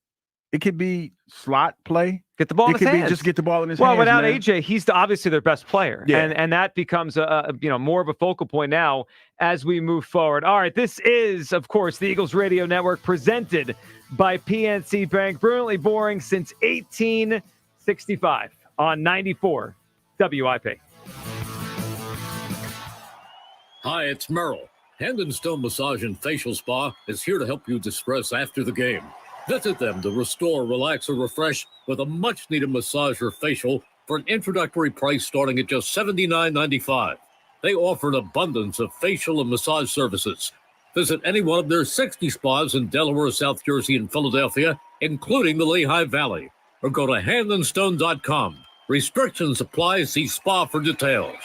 It could be slot play. Get the ball in his hands. Just get the ball in his hands. Well, without man. AJ, he's obviously their best player. Yeah. And that becomes more of a focal point now as we move forward. All right, this is, of course, the Eagles Radio Network presented by PNC Bank. Brilliantly boring since 1865 on 94 WIP. Hi, it's Merrill. Hand and Stone Massage and Facial Spa is here to help you distress after the game. Visit them to restore, relax, or refresh with a much-needed massage or facial for an introductory price starting at just $79.95. They offer an abundance of facial and massage services. Visit any one of their 60 spas in Delaware, South Jersey, and Philadelphia, including the Lehigh Valley, or go to handandstone.com. Restrictions apply. See spa for details.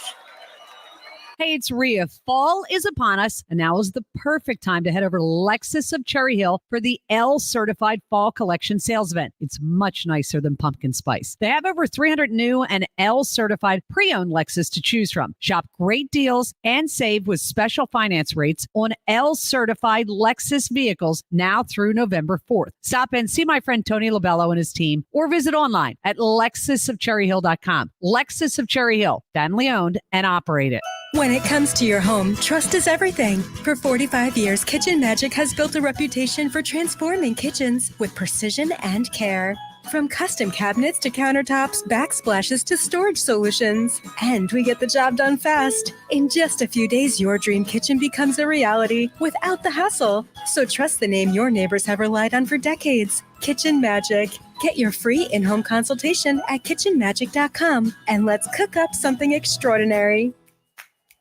Hey, it's Rhea. Fall is upon us, and now is the perfect time to head over to Lexus of Cherry Hill for the L-Certified Fall Collection Sales Event. It's much nicer than pumpkin spice. They have over 300 new and L-Certified pre-owned Lexus to choose from. Shop great deals and save with special finance rates on L-Certified Lexus vehicles now through November 4th. Stop and see my friend Tony Lobello and his team, or visit online at lexusofcherryhill.com. Lexus of Cherry Hill, family owned and operated. When it comes to your home, trust is everything. For 45 years, Kitchen Magic has built a reputation for transforming kitchens with precision and care. From custom cabinets to countertops, backsplashes to storage solutions. And we get the job done fast. In just a few days, your dream kitchen becomes a reality without the hassle. So trust the name your neighbors have relied on for decades. Kitchen Magic. Get your free in-home consultation at kitchenmagic.com and let's cook up something extraordinary.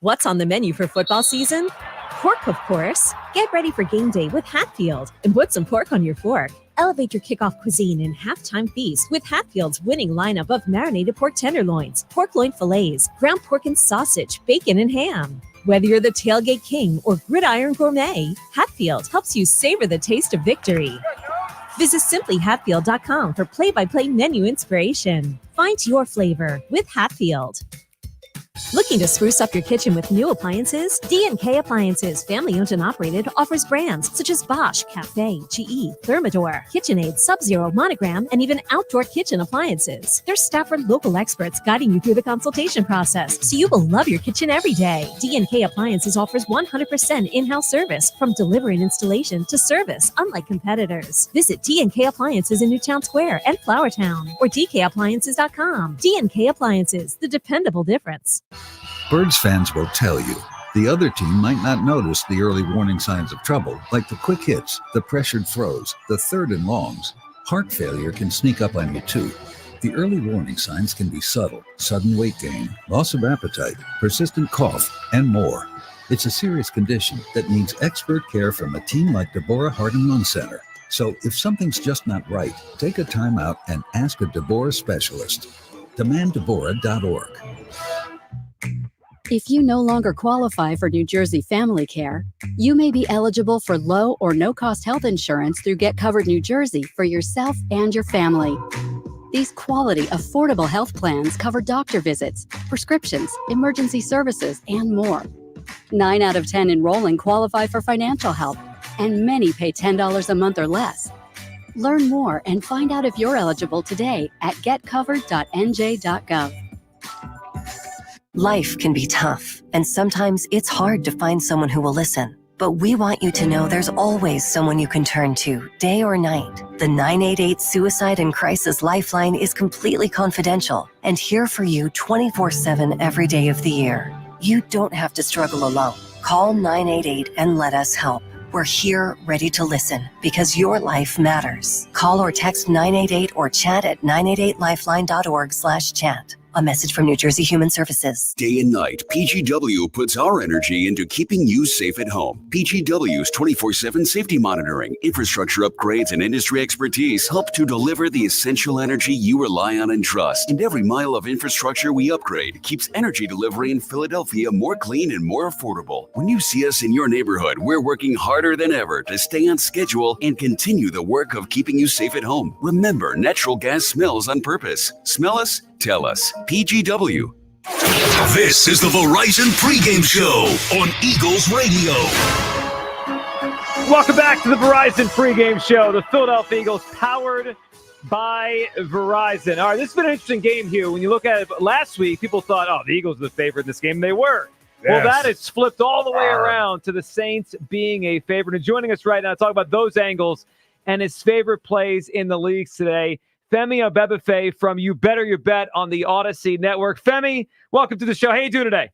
What's on the menu for football season? Pork, of course. Get ready for game day with Hatfield and put some pork on your fork. Elevate your kickoff cuisine and halftime feast with Hatfield's winning lineup of marinated pork tenderloins, pork loin fillets, ground pork and sausage, bacon and ham. Whether you're the tailgate king or gridiron gourmet, Hatfield helps you savor the taste of victory. Visit simplyhatfield.com for play-by-play menu inspiration. Find your flavor with Hatfield. Looking to spruce up your kitchen with new appliances? D&K Appliances, family-owned and operated, offers brands such as Bosch, Cafe, GE, Thermador, KitchenAid, Sub-Zero, Monogram, and even outdoor kitchen appliances. Their staff are local experts guiding you through the consultation process, so you will love your kitchen every day. D&K Appliances offers 100% in-house service, from delivery and installation to service, unlike competitors. Visit D&K Appliances in Newtown Square and Flourtown, or dkappliances.com. D&K Appliances, the dependable difference. Birds fans will tell you, the other team might not notice the early warning signs of trouble, like the quick hits, the pressured throws, the third and longs. Heart failure can sneak up on you too. The early warning signs can be subtle: sudden weight gain, loss of appetite, persistent cough, and more. It's a serious condition that needs expert care from a team like Deborah Heart and Lung Center. So if something's just not right, take a time out and ask a Deborah specialist. DemandDeborah.org. If you no longer qualify for New Jersey Family Care, you may be eligible for low or no-cost health insurance through Get Covered New Jersey for yourself and your family. These quality, affordable health plans cover doctor visits, prescriptions, emergency services, and more. 9 out of 10 enrolling qualify for financial help, and many pay $10 a month or less. Learn more and find out if you're eligible today at getcovered.nj.gov. Life can be tough, and sometimes it's hard to find someone who will listen. But we want you to know there's always someone you can turn to, day or night. The 988 Suicide and Crisis Lifeline is completely confidential and here for you 24/7 every day of the year. You don't have to struggle alone. Call 988 and let us help. We're here ready to listen because your life matters. Call or text 988 or chat at 988lifeline.org/chat. A message from New Jersey Human Services. Day and night, PGW puts our energy into keeping you safe at home. PGW's 24/7 safety monitoring, infrastructure upgrades, and industry expertise help to deliver the essential energy you rely on and trust. And every mile of infrastructure we upgrade keeps energy delivery in Philadelphia more clean and more affordable. When you see us in your neighborhood, we're working harder than ever to stay on schedule and continue the work of keeping you safe at home. Remember, natural gas smells on purpose. Smell us? Tell us. PGW. This is the Verizon Pregame Show on Eagles Radio. Welcome back to the Verizon Pregame Show. The Philadelphia Eagles powered by Verizon. All right, this has been an interesting game, Hugh. When you look at it last week, people thought, oh, the Eagles were the favorite in this game. They were. Yes. Well, that has flipped all the way around to the Saints being a favorite. And joining us right now to talk about those angles and his favorite plays in the leagues today, Femi Abebefe from You Better You Bet on the Odyssey Network. Femi, welcome to the show. How you doing today?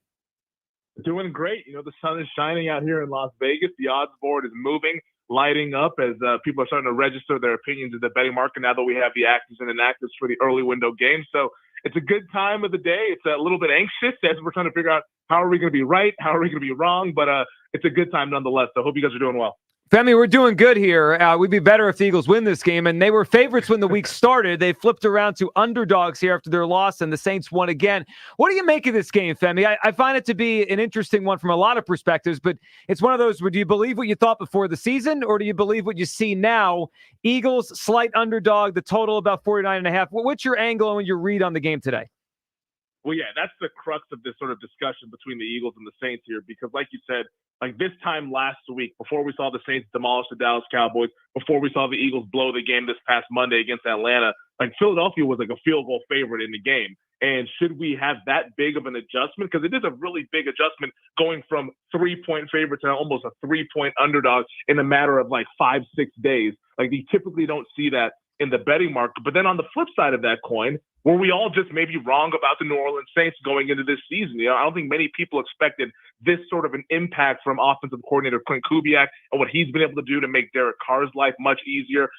Doing great. You know, the sun is shining out here in Las Vegas. The odds board is moving, lighting up as people are starting to register their opinions in the betting market now that we have the actives and inactives for the early window game. So it's a good time of the day. It's a little bit anxious as we're trying to figure out how are we going to be right, how are we going to be wrong, but it's a good time nonetheless. So I hope you guys are doing well. Femi, we're doing good here. We'd be better if the Eagles win this game, and they were favorites when the week started. They flipped around to underdogs here after their loss, and the Saints won again. What do you make of this game, Femi? I find it to be an interesting one from a lot of perspectives, but it's one of those where do you believe what you thought before the season, or do you believe what you see now? Eagles, slight underdog, the total about 49.5. What's your angle and your read on the game today? Well, yeah, that's the crux of this sort of discussion between the Eagles and the Saints here, because like you said, like this time last week, before we saw the Saints demolish the Dallas Cowboys, before we saw the Eagles blow the game this past Monday against Atlanta, like Philadelphia was like a field goal favorite in the game. And should we have that big of an adjustment? Because it is a really big adjustment going from 3-point favorite to almost a 3-point underdog in a matter of like 5-6 days. Like you typically don't see that in the betting market. But then on the flip side of that coin, were we all just maybe wrong about the New Orleans Saints going into this season? I don't think many people expected this sort of an impact from offensive coordinator Clint Kubiak and what he's been able to do to make Derek Carr's life much easier.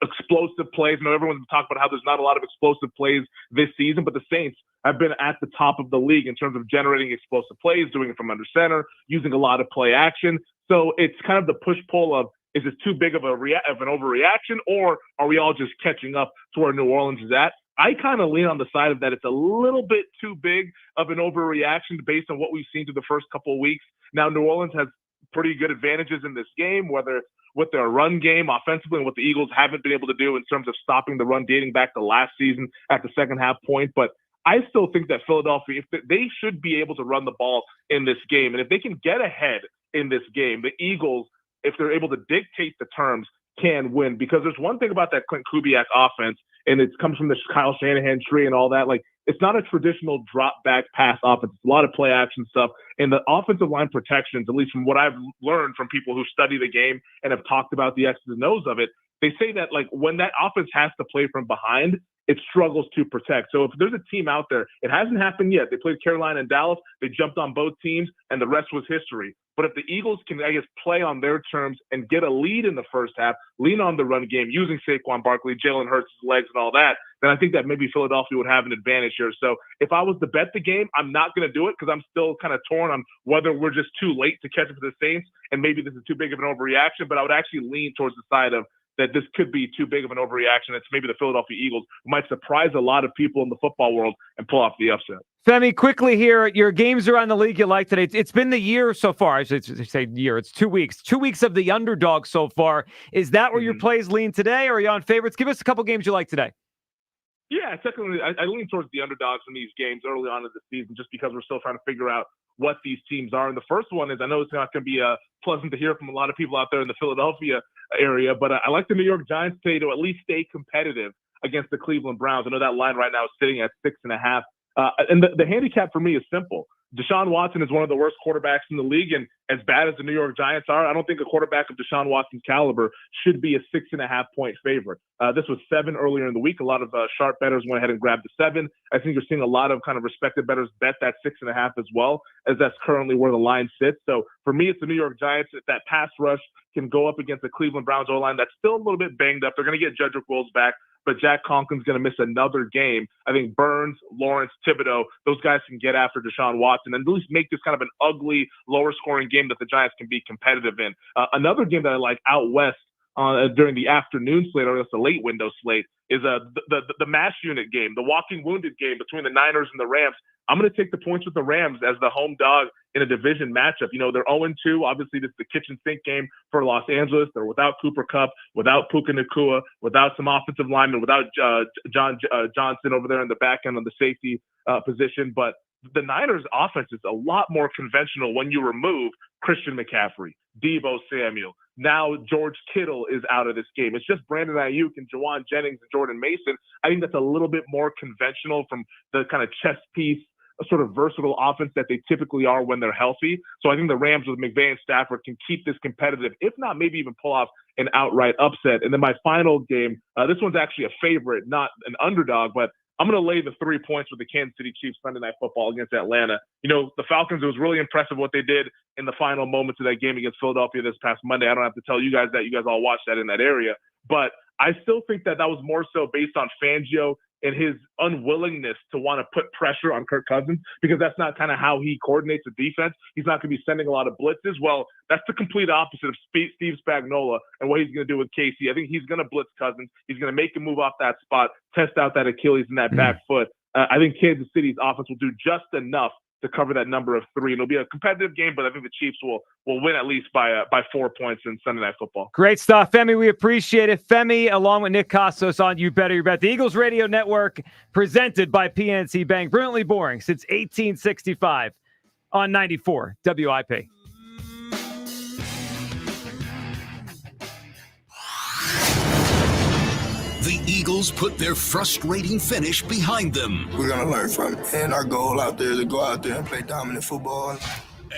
Explosive plays. Everyone's talking about how there's not a lot of explosive plays this season, but the Saints have been at the top of the league in terms of generating explosive plays, doing it from under center, using a lot of play action. So it's kind of the push-pull of, is this too big of an overreaction, or are we all just catching up to where New Orleans is at? I kind of lean on the side of that it's a little bit too big of an overreaction based on what we've seen through the first couple of weeks. Now, New Orleans has pretty good advantages in this game, whether it's with their run game offensively and what the Eagles haven't been able to do in terms of stopping the run dating back to last season at the second half point. But I still think that Philadelphia, if they should be able to run the ball in this game. And if they can get ahead in this game, the Eagles, if they're able to dictate the terms, can win. Because there's one thing about that Clint Kubiak offense, and it comes from the Kyle Shanahan tree and all that. Like, it's not a traditional drop back pass offense. It's a lot of play action stuff. And the offensive line protections, at least from what I've learned from people who study the game and have talked about the X's and O's of it, they say that like when that offense has to play from behind, it struggles to protect. So if there's a team out there, it hasn't happened yet. They played Carolina and Dallas. They jumped on both teams, and the rest was history. But if the Eagles can, I guess, play on their terms and get a lead in the first half, lean on the run game, using Saquon Barkley, Jalen Hurts' legs and all that, then I think that maybe Philadelphia would have an advantage here. So if I was to bet the game, I'm not going to do it because I'm still kind of torn on whether we're just too late to catch up to the Saints and maybe this is too big of an overreaction. But I would actually lean towards the side of that this could be too big of an overreaction. It's maybe the Philadelphia Eagles who might surprise a lot of people in the football world and pull off the upset. Femi, quickly here, your games around the league you like today. It's been the year so far. I should say year. It's 2 weeks. 2 weeks of the underdog so far. Is that where your plays lean today, or are you on favorites? Give us a couple games you like today. Yeah, secondly, I lean towards the underdogs in these games early on in the season just because we're still trying to figure out what these teams are. And the first one is, I know it's not going to be pleasant to hear from a lot of people out there in the Philadelphia area, but I like the New York Giants today to at least stay competitive against the Cleveland Browns. I know that line right now is sitting at 6.5. And the handicap for me is simple. Deshaun Watson is one of the worst quarterbacks in the league, and as bad as the New York Giants are, I don't think a quarterback of Deshaun Watson's caliber should be a 6.5-point favorite. This was 7 earlier in the week. A lot of sharp bettors went ahead and grabbed the 7. I think you're seeing a lot of kind of respected bettors bet that 6.5 as well, as that's currently where the line sits. So for me, it's the New York Giants. If that pass rush can go up against the Cleveland Browns O-line that's still a little bit banged up, they're going to get Jedrick Wills back, but Jack Conklin's going to miss another game. I think Burns, Lawrence, Thibodeau, those guys can get after Deshaun Watson and at least make this kind of an ugly, lower-scoring game that the Giants can be competitive in. Another game that I like out west during the afternoon slate, or the late window slate, is the mass unit game, the walking wounded game between the Niners and the Rams. I'm going to take the points with the Rams as the home dog in a division matchup. You know, they're 0-2. Obviously, this is the kitchen sink game for Los Angeles. They're without Cooper Kupp, without Puka Nacua, without some offensive linemen, without John Johnson over there in the back end on the safety position. But the Niners' offense is a lot more conventional when you remove Christian McCaffrey, Deebo Samuel. Now George Kittle is out of this game. It's just Brandon Ayuk and Jawan Jennings and Jordan Mason. I think that's a little bit more conventional from the kind of chess piece, a sort of versatile offense that they typically are when they're healthy. So I think the Rams with McVay and Stafford can keep this competitive, if not maybe even pull off an outright upset. And then my final game, this one's actually a favorite, not an underdog, but I'm going to lay the 3 points with the Kansas City Chiefs Sunday Night Football against Atlanta. You know, the Falcons, it was really impressive what they did in the final moments of that game against Philadelphia this past Monday. I don't have to tell you guys that. You guys all watched that in that area. But I still think that was more so based on Fangio and his unwillingness to want to put pressure on Kirk Cousins, because that's not kind of how he coordinates the defense. He's not going to be sending a lot of blitzes. Well, that's the complete opposite of Steve Spagnuolo and what he's going to do with KC. I think he's going to blitz Cousins. He's going to make him move off that spot, test out that Achilles and that back foot. I think Kansas City's offense will do just enough to cover that number of 3. It'll be a competitive game, but I think the Chiefs will win at least by 4 points in Sunday Night Football. Great stuff, Femi. We appreciate it. Femi, along with Nick Costos on You Better You Bet, the Eagles Radio Network, presented by PNC Bank. Brilliantly boring since 1865 on 94 WIP. The Eagles put their frustrating finish behind them. We're going to learn from it. And our goal out there is to go out there and play dominant football.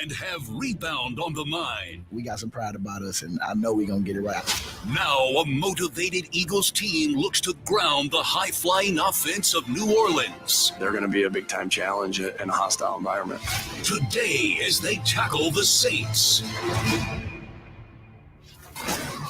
and have rebound on the mind. We got some pride about us, and I know we're going to get it right. Now a motivated Eagles team looks to ground the high-flying offense of New Orleans. They're going to be a big-time challenge in a hostile environment. Today, as they tackle the Saints.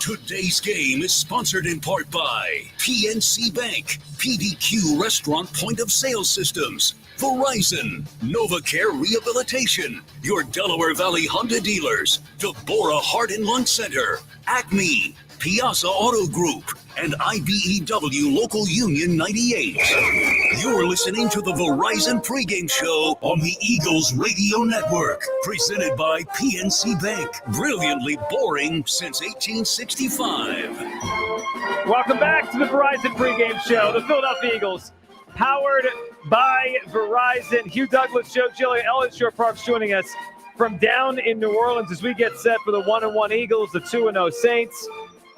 Today's game is sponsored in part by PNC Bank, PDQ Restaurant Point of Sale Systems, Verizon, NovaCare Rehabilitation, your Delaware Valley Honda dealers, Deborah Heart and Lung Center, Acme, Piazza Auto Group, and IBEW Local Union 98. You're listening to the Verizon Pregame Show on the Eagles Radio Network, presented by PNC Bank. Brilliantly boring since 1865. Welcome back to the Verizon Pregame Show. The Philadelphia Eagles, powered by Verizon. Hugh Douglas, Joe Giglio, Elliot Shore Parks joining us from down in New Orleans as we get set for the 1-1 Eagles, the 2-0 Saints.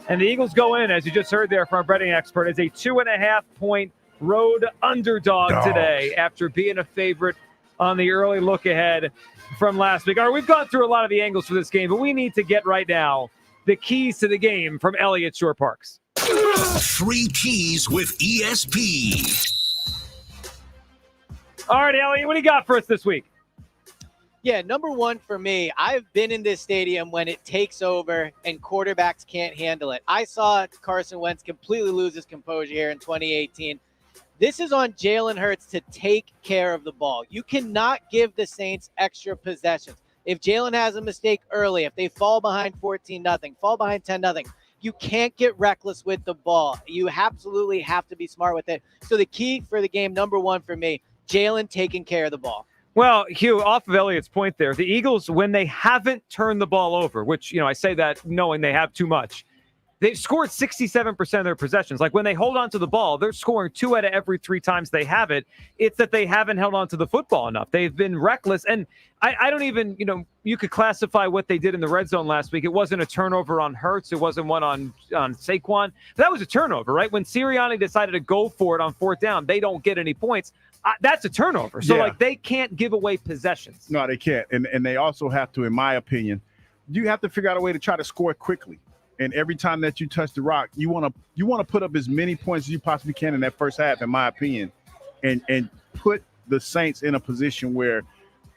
And the Eagles go in, as you just heard there from our betting expert, as a 2.5-point road underdog today after being a favorite on the early look ahead from last week. All right, we've gone through a lot of the angles for this game, but we need to get right now the keys to the game from Elliot Shore Parks. 3 keys with ESP. All right, Elliot, what do you got for us this week? Yeah, number one for me, I've been in this stadium when it takes over and quarterbacks can't handle it. I saw Carson Wentz completely lose his composure here in 2018. This is on Jalen Hurts to take care of the ball. You cannot give the Saints extra possessions. If Jalen has a mistake early, if they fall behind 14-0, fall behind 10-0, you can't get reckless with the ball. You absolutely have to be smart with it. So the key for the game, number one for me, Jalen taking care of the ball. Well, Hugh, off of Elliot's point there, the Eagles, when they haven't turned the ball over, which, I say that knowing they have too much, they've scored 67% of their possessions. Like when they hold on to the ball, they're scoring 2 out of every 3 times they have it. It's that they haven't held on to the football enough. They've been reckless. And I don't even, you could classify what they did in the red zone last week. It wasn't a turnover on Hurts. It wasn't one on Saquon. That was a turnover, right? When Sirianni decided to go for it on 4th down, they don't get any points. That's a turnover. So, they can't give away possessions. No, they can't. And they also have to, in my opinion, you have to figure out a way to try to score quickly. And every time that you touch the rock, you want to put up as many points as you possibly can in that first half, in my opinion, and put the Saints in a position where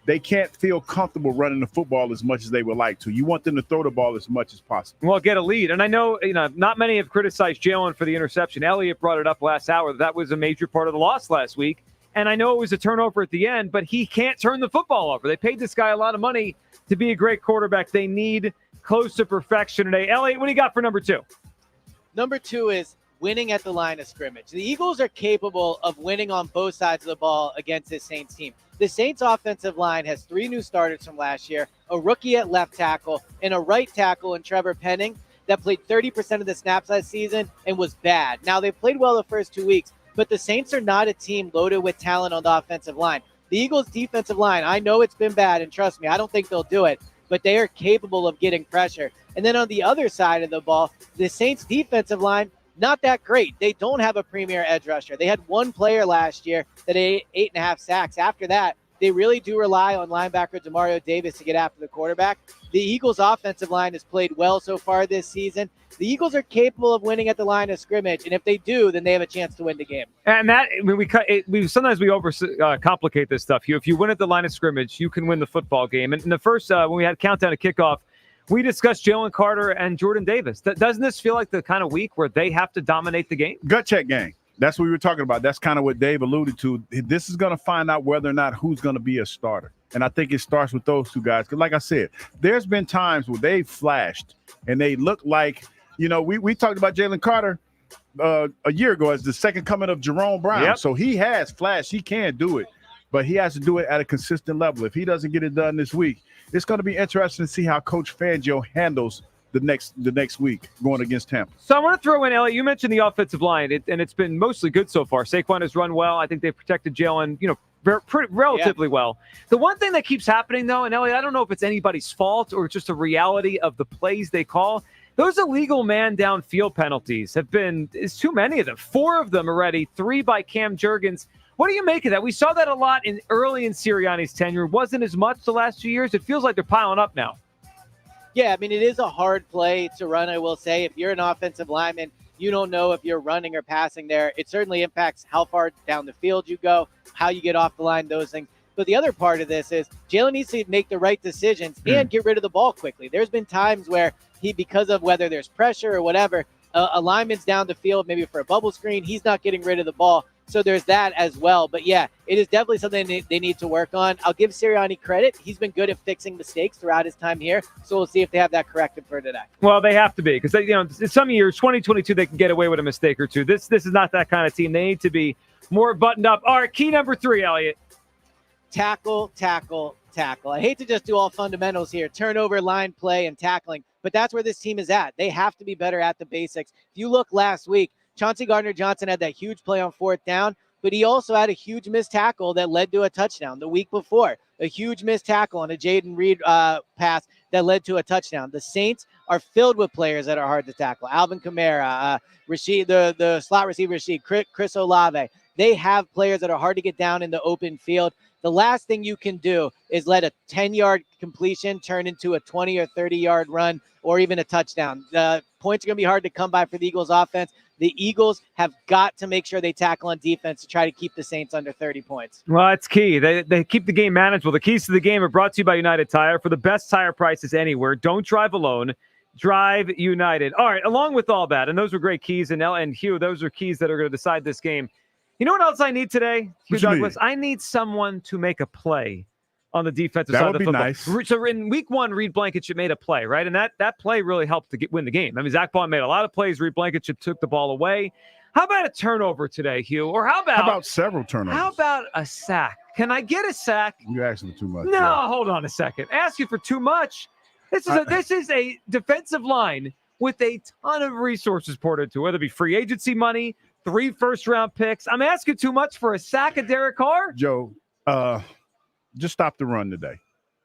they can't feel comfortable running the football as much as they would like to. You want them to throw the ball as much as possible. Well, get a lead. And I know, not many have criticized Jalen for the interception. Elliot brought it up last hour. That was a major part of the loss last week. And I know it was a turnover at the end, but he can't turn the football over. They paid this guy a lot of money to be a great quarterback. They need close to perfection today. Elliot, what do you got for number 2? Number 2 is winning at the line of scrimmage. The Eagles are capable of winning on both sides of the ball against this Saints team. The Saints offensive line has 3 new starters from last year, a rookie at left tackle, and a right tackle in Trevor Penning that played 30% of the snaps last season and was bad. Now, they played well the first 2 weeks, but the Saints are not a team loaded with talent on the offensive line. The Eagles' defensive line, I know it's been bad, and trust me, I don't think they'll do it, but they are capable of getting pressure. And then on the other side of the ball, the Saints' defensive line, not that great. They don't have a premier edge rusher. They had 1 player last year that had 8.5 sacks. After that, they really do rely on linebacker Demario Davis to get after the quarterback. The Eagles' offensive line has played well so far this season. The Eagles are capable of winning at the line of scrimmage, and if they do, then they have a chance to win the game. And that, sometimes we complicate this stuff. If you win at the line of scrimmage, you can win the football game. And in the first, when we had countdown to kickoff, we discussed Jalen Carter and Jordan Davis. Doesn't this feel like the kind of week where they have to dominate the game? Gut check game. That's what we were talking about. That's kind of what Dave alluded to. This is going to find out whether or not who's going to be a starter. And I think it starts with those 2 guys. Because like I said, there's been times where they flashed and they look like, we talked about Jalen Carter a year ago as the second coming of Jerome Brown. Yep. So he has flashed. He can do it. But he has to do it at a consistent level. If he doesn't get it done this week, it's going to be interesting to see how Coach Fangio handles the next week going against Tampa. So I want to throw in, Elliot, you mentioned the offensive line, and it's been mostly good so far. Saquon has run well. I think they've protected Jalen, relatively well. The one thing that keeps happening, though, and Elliot, I don't know if it's anybody's fault or just a reality of the plays they call, those illegal man downfield penalties is too many of them. 4 of them already, 3 by Cam Jurgens. What do you make of that? We saw that a lot early in Sirianni's tenure. It wasn't as much the last 2 years. It feels like they're piling up now. Yeah, I mean, it is a hard play to run, I will say. If you're an offensive lineman, you don't know if you're running or passing there. It certainly impacts how far down the field you go, how you get off the line, those things. But the other part of this is Jalen needs to make the right decisions and get rid of the ball quickly. There's been times where because of whether there's pressure or whatever, a lineman's down the field maybe for a bubble screen. He's not getting rid of the ball. So there's that as well. But, yeah, it is definitely something they need to work on. I'll give Sirianni credit. He's been good at fixing mistakes throughout his time here. So we'll see if they have that corrected for today. Well, they have to be because, in some years, 2022, they can get away with a mistake or two. This is not that kind of team. They need to be more buttoned up. All right, key number 3, Elliot. Tackle, tackle, tackle. I hate to just do all fundamentals here, turnover, line play, and tackling, but that's where this team is at. They have to be better at the basics. If you look last week, Gardner Johnson had that huge play on 4th down, but he also had a huge missed tackle that led to a touchdown. The week before, a huge missed tackle on a Jaden Reed pass that led to a touchdown. The Saints are filled with players that are hard to tackle. Alvin Kamara, Rashid, the slot receiver Rashid, Chris Olave. They have players that are hard to get down in the open field. The last thing you can do is let a 10-yard completion turn into a 20 or 30-yard run or even a touchdown. The points are going to be hard to come by for the Eagles offense. The Eagles have got to make sure they tackle on defense to try to keep the Saints under 30 points. Well, that's key. They keep the game manageable. The keys to the game are brought to you by United Tire. For the best tire prices anywhere, don't drive alone. Drive United. All right, along with all that, and those were great keys, and Hugh, those are keys that are going to decide this game. You know what else I need today, Hugh Douglas? I need someone to make a play on the defensive side of the football. That would be nice. So in week 1, Reed Blankenship made a play, right? And that play really helped to win the game. I mean, Zach Bond made a lot of plays. Reed Blankenship took the ball away. How about a turnover today, Hugh? Or how about several turnovers? How about a sack? Can I get a sack? You're asking for too much. No, hold on a second. Ask you for too much. This is a defensive line with a ton of resources poured into it, whether it be free agency money, 3 first-round picks. I'm asking too much for a sack of Derek Carr? Joe, just stop the run today.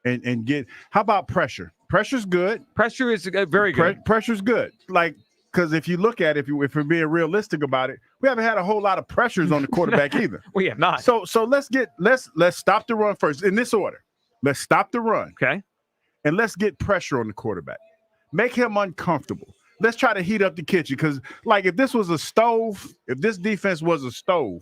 And get – how about pressure? Pressure's good. Pressure is very good. Pressure's good. Because if you look at it, if we're being realistic about it, we haven't had a whole lot of pressures on the quarterback either. We have not. So let's stop the run first in this order. Let's stop the run. Okay. And let's get pressure on the quarterback. Make him uncomfortable. Let's try to heat up the kitchen because, if this was a stove, if this defense was a stove,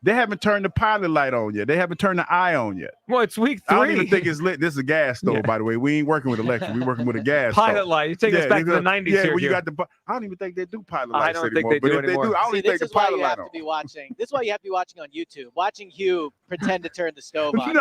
they haven't turned the pilot light on yet. They haven't turned the eye on yet. Well, it's week 3. I don't even think it's lit. This is a gas stove, by the way. We ain't working with electric. We're working with a gas pilot stove. light. You take us back to the 90s here. When you got I don't even think they do pilot lights anymore. I don't anymore. think they do anymore. They do, I only take the pilot light on. This is why you have to be watching on YouTube. Watching Hugh pretend to turn the stove on.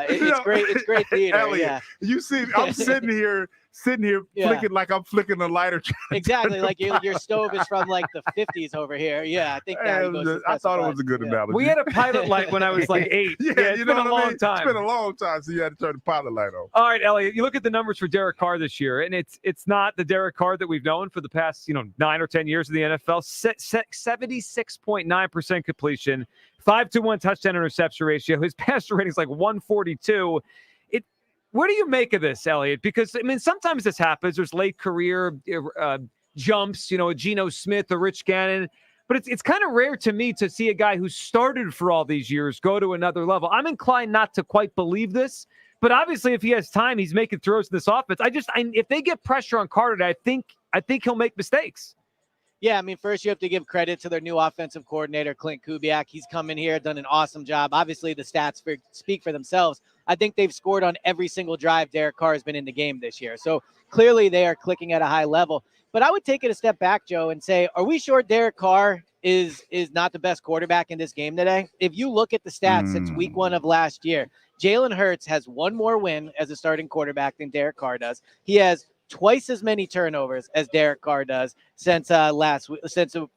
It's great. It's great theater. Elliot, yeah. You see, I'm sitting here flicking like I'm flicking a lighter. Exactly, like your stove is from the 50s over here. Yeah, I think that I thought it was a good analogy. We had a pilot light when I was 8. It's been a long time. It's been a long time, so you had to turn the pilot light on. All right, Elliot, you look at the numbers for Derek Carr this year, and it's not the Derek Carr that we've known for the past 9 or 10 years in the NFL. 76.9% completion, 5-to-1 touchdown interception ratio. His passer rating is 142. Where do you make of this, Elliot? Because, sometimes this happens. There's late career jumps, a Geno Smith, a Rich Gannon. But it's kind of rare to me to see a guy who started for all these years go to another level. I'm inclined not to quite believe this. But obviously, if he has time, he's making throws in this offense. If they get pressure on Carter, I think he'll make mistakes. Yeah, first you have to give credit to their new offensive coordinator, Clint Kubiak. He's come in here, done an awesome job. Obviously, the stats speak for themselves. I think they've scored on every single drive Derek Carr has been in the game this year. So clearly they are clicking at a high level. But I would take it a step back, Joe, and say, are we sure Derek Carr is not the best quarterback in this game today? If you look at the stats since week 1 of last year, Jalen Hurts has 1 more win as a starting quarterback than Derek Carr does. He has twice as many turnovers as Derek Carr does since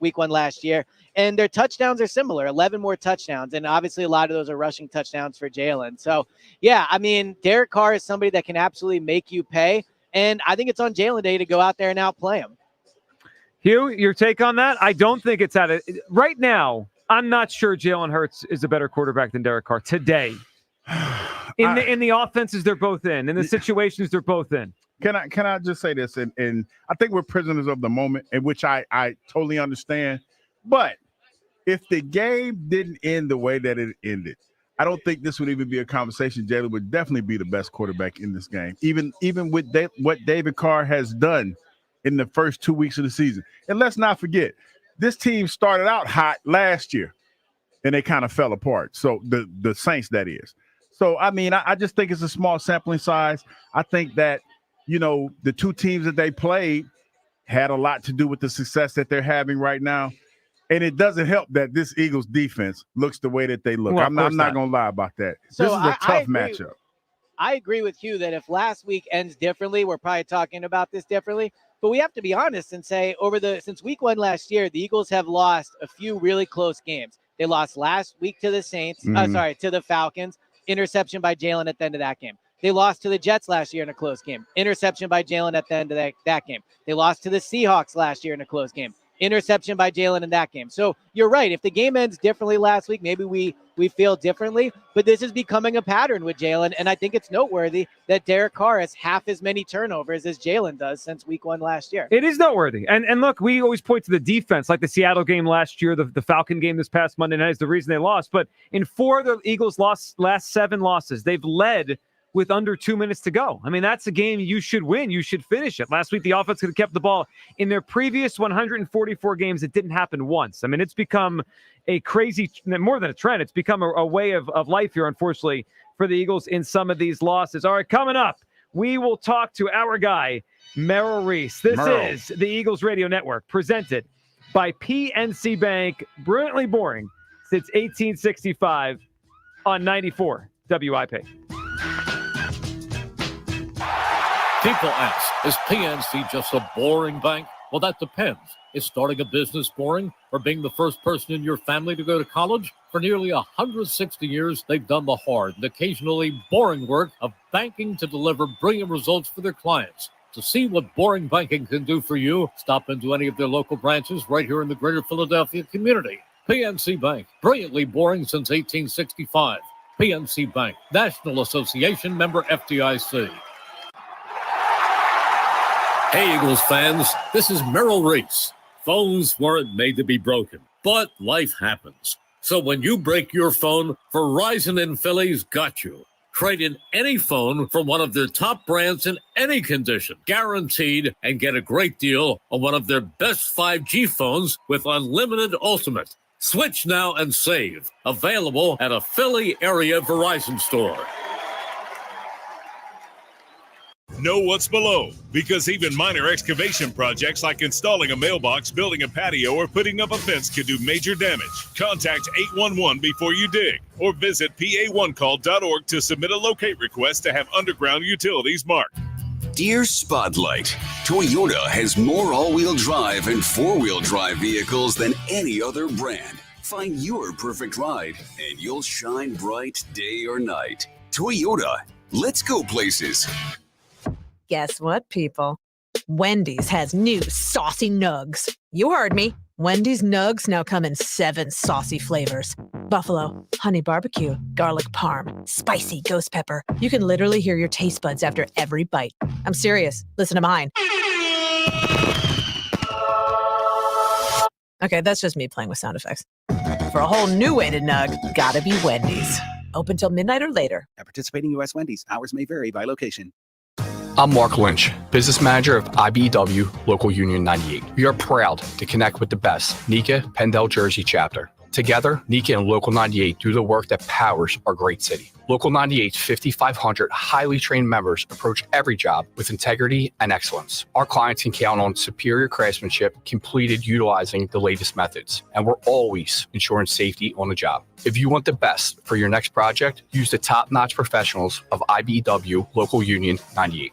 week 1 last year. And their touchdowns are similar, 11 more touchdowns. And obviously a lot of those are rushing touchdowns for Jalen. So, yeah, Derek Carr is somebody that can absolutely make you pay. And I think it's on Jalen Day to go out there and outplay him. Hugh, your take on that? I don't think it's right now. I'm not sure Jalen Hurts is a better quarterback than Derek Carr today. In the offenses they're both in the situations they're both in. Can I just say this? And I think we're prisoners of the moment, in which I totally understand. But if the game didn't end the way that it ended, I don't think this would even be a conversation. Jalen would definitely be the best quarterback in this game, even with what David Carr has done in the first 2 weeks of the season. And let's not forget, this team started out hot last year, and they kind of fell apart. So the Saints, that is. So, I mean, I just think it's a small sampling size. I think that, the two teams that they played had a lot to do with the success that they're having right now. And it doesn't help that this Eagles defense looks the way that they look. Well, I'm not going to lie about that. So this is a tough agree. matchup. I agree with Hugh that if last week ends differently, we're probably talking about this differently. But we have to be honest and say since week 1 last year, the Eagles have lost a few really close games. They lost last week to the Saints, to the Falcons, interception by Jalen at the end of that game. They lost to the Jets last year in a close game, interception by Jalen at the end of that game. They lost to the Seahawks last year in a close game, interception by Jalen in that game. So you're right. If the game ends differently last week, maybe we feel differently, but this is becoming a pattern with Jalen. And I think it's noteworthy that Derek Carr has half as many turnovers as Jalen does since week 1 last year. It is noteworthy. And look, we always point to the defense, like the Seattle game last year, the Falcon game this past Monday night is the reason they lost. But in 4 of the Eagles' last 7 losses, they've led with under 2 minutes to go. I mean, that's a game you should win. You should finish it. Last week, the offense could have kept the ball. In their previous 144 games, it didn't happen once. I mean, it's become a crazy, more than a trend, it's become a way of life here, unfortunately, for the Eagles in some of these losses. All right, coming up, we will talk to our guy, Merrill Reese. This is the Eagles Radio Network, presented by PNC Bank. Brilliantly boring since 1865 on 94 WIP. People ask, is PNC just a boring bank? Well, that depends. Is starting a business boring, or being the first person in your family to go to college? For nearly 160 years, they've done the hard and occasionally boring work of banking to deliver brilliant results for their clients. To see what boring banking can do for you, stop into any of their local branches right here in the greater Philadelphia community. PNC Bank, brilliantly boring since 1865. PNC Bank, National Association member FDIC. Hey, Eagles fans, this is Merrill Reese. Phones weren't made to be broken, but life happens. So when you break your phone, Verizon in Philly's got you. Trade in any phone from one of their top brands in any condition, guaranteed, and get a great deal on one of their best 5G phones with unlimited ultimate. Switch now and save. Available at a Philly area Verizon store. Know what's below, because even minor excavation projects like installing a mailbox, building a patio, or putting up a fence can do major damage. Contact 811 before you dig, or visit pa1call.org to submit a locate request to have underground utilities marked. Dear Spotlight, Toyota has more all-wheel drive and four-wheel drive vehicles than any other brand. Find your perfect ride, and you'll shine bright day or night. Toyota, let's go places. Guess what, people? Wendy's has new saucy nugs. You heard me. Wendy's nugs now come in 7 saucy flavors. Buffalo, honey barbecue, garlic parm, spicy ghost pepper. You can literally hear your taste buds after every bite. I'm serious. Listen to mine. Okay, that's just me playing with sound effects. For a whole new way to nug, gotta be Wendy's. Open till midnight or later. At participating U.S. Wendy's, hours may vary by location. I'm Mark Lynch, business manager of IBEW Local Union 98. We are proud to connect with the best NECA Pendel Jersey chapter. Together, NECA and Local 98 do the work that powers our great city. Local 98's 5,500 highly trained members approach every job with integrity and excellence. Our clients can count on superior craftsmanship completed utilizing the latest methods, and we're always ensuring safety on the job. If you want the best for your next project, use the top-notch professionals of IBEW Local Union 98.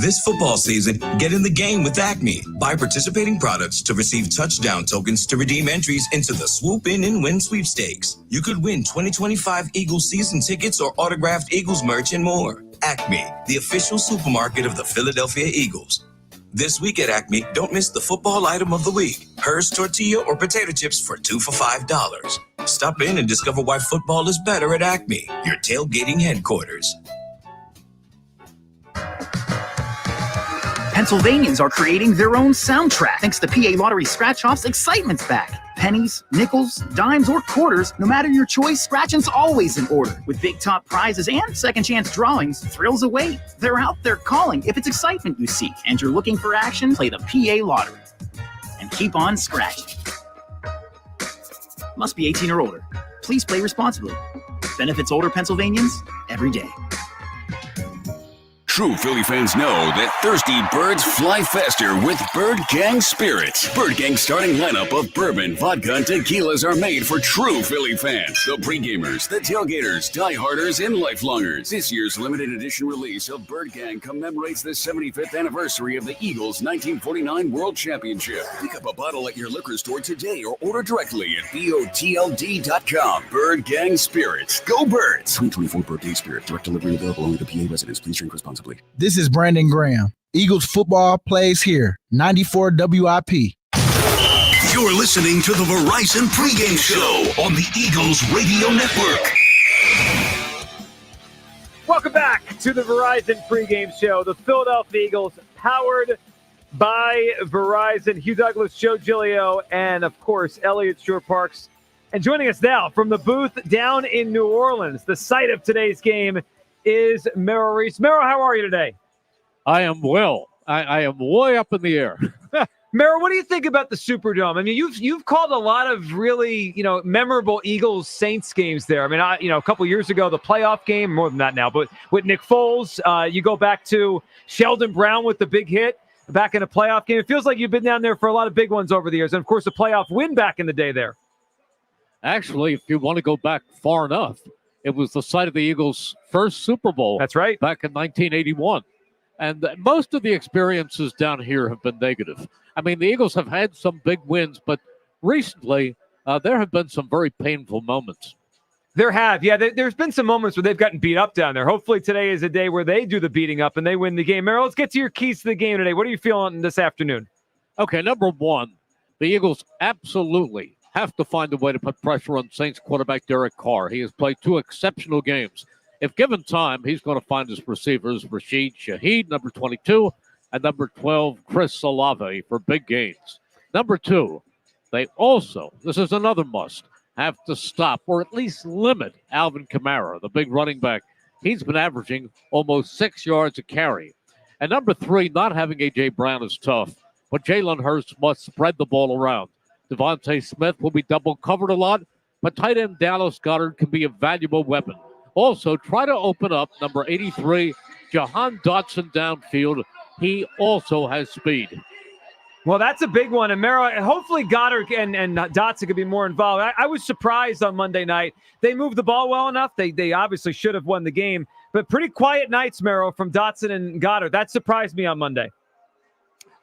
This football season, get in the game with Acme. Buy participating products to receive touchdown tokens to redeem entries into the Swoop In and Win sweepstakes. You could win 2025 Eagles season tickets or autographed Eagles merch and more. Acme, the official supermarket of the Philadelphia Eagles. This week at Acme, don't miss the football item of the week. Hers tortilla or potato chips for 2 for $5. Stop in and discover why football is better at Acme, your tailgating headquarters. Pennsylvanians are creating their own soundtrack. Thanks to PA Lottery Scratch-Offs, excitement's back. Pennies, nickels, dimes, or quarters, no matter your choice, Scratchin's always in order. With big top prizes and second chance drawings, thrills await. They're out there calling. If it's excitement you seek and you're looking for action, play the PA Lottery. And keep on scratching. Must be 18 or older. Please play responsibly. Benefits older Pennsylvanians every day. True Philly fans know that thirsty birds fly faster with Bird Gang Spirits. Bird Gang's starting lineup of bourbon, vodka, and tequilas are made for true Philly fans. The pre-gamers, the tailgaters, dieharders, and lifelongers. This year's limited edition release of Bird Gang commemorates the 75th anniversary of the Eagles' 1949 World Championship. Pick up a bottle at your liquor store today or order directly at BOTLD.com. Bird Gang Spirits. Go Birds! 2024 Bird Gang Spirit. Direct delivery available only to PA residents. Please drink responsibly. This is Brandon Graham. Eagles football plays here. 94 WIP. You're listening to the Verizon Pregame Show on the Eagles Radio Network. Welcome back to the Verizon Pregame Show. The Philadelphia Eagles, powered by Verizon. Hugh Douglas, Joe Giglio, and, of course, Elliot Shore Parks. And joining us now from the booth down in New Orleans, the site of today's game, is Merrill Reese. Merrill, how are you today? I am well. I am way up in the air. Merrill, what do you think about the Superdome? I mean, you've called a lot of really, memorable Eagles Saints games there. I mean, a couple years ago, the playoff game, more than that now, but with Nick Foles, you go back to Sheldon Brown with the big hit back in a playoff game. It feels like you've been down there for a lot of big ones over the years. And of course, a playoff win back in the day there. Actually, if you want to go back far enough, it was the site of the Eagles' first Super Bowl. That's right. Back in 1981. And most of the experiences down here have been negative. I mean, the Eagles have had some big wins, but recently there have been some very painful moments. There have. Yeah, there's been some moments where they've gotten beat up down there. Hopefully today is a day where they do the beating up and they win the game. Merrill, let's get to your keys to the game today. What are you feeling this afternoon? Okay, number one, the Eagles absolutely have to find a way to put pressure on Saints quarterback Derek Carr. He has played 2 exceptional games. If given time, he's going to find his receivers, Rashid Shaheed, number 22, and number 12, Chris Olave, for big gains. Number 2, they also, this is another must, have to stop or at least limit Alvin Kamara, the big running back. He's been averaging almost 6 yards a carry. And number 3, not having A.J. Brown is tough, but Jalen Hurts must spread the ball around. Devontae Smith will be double covered a lot, but tight end Dallas Goddard can be a valuable weapon. Also, try to open up number 83, Jahan Dotson downfield. He also has speed. Well, that's a big one. And Merrill, hopefully Goddard and Dotson could be more involved. I was surprised on Monday night. They moved the ball well enough. They obviously should have won the game. But pretty quiet nights, Merrill, from Dotson and Goddard. That surprised me on Monday.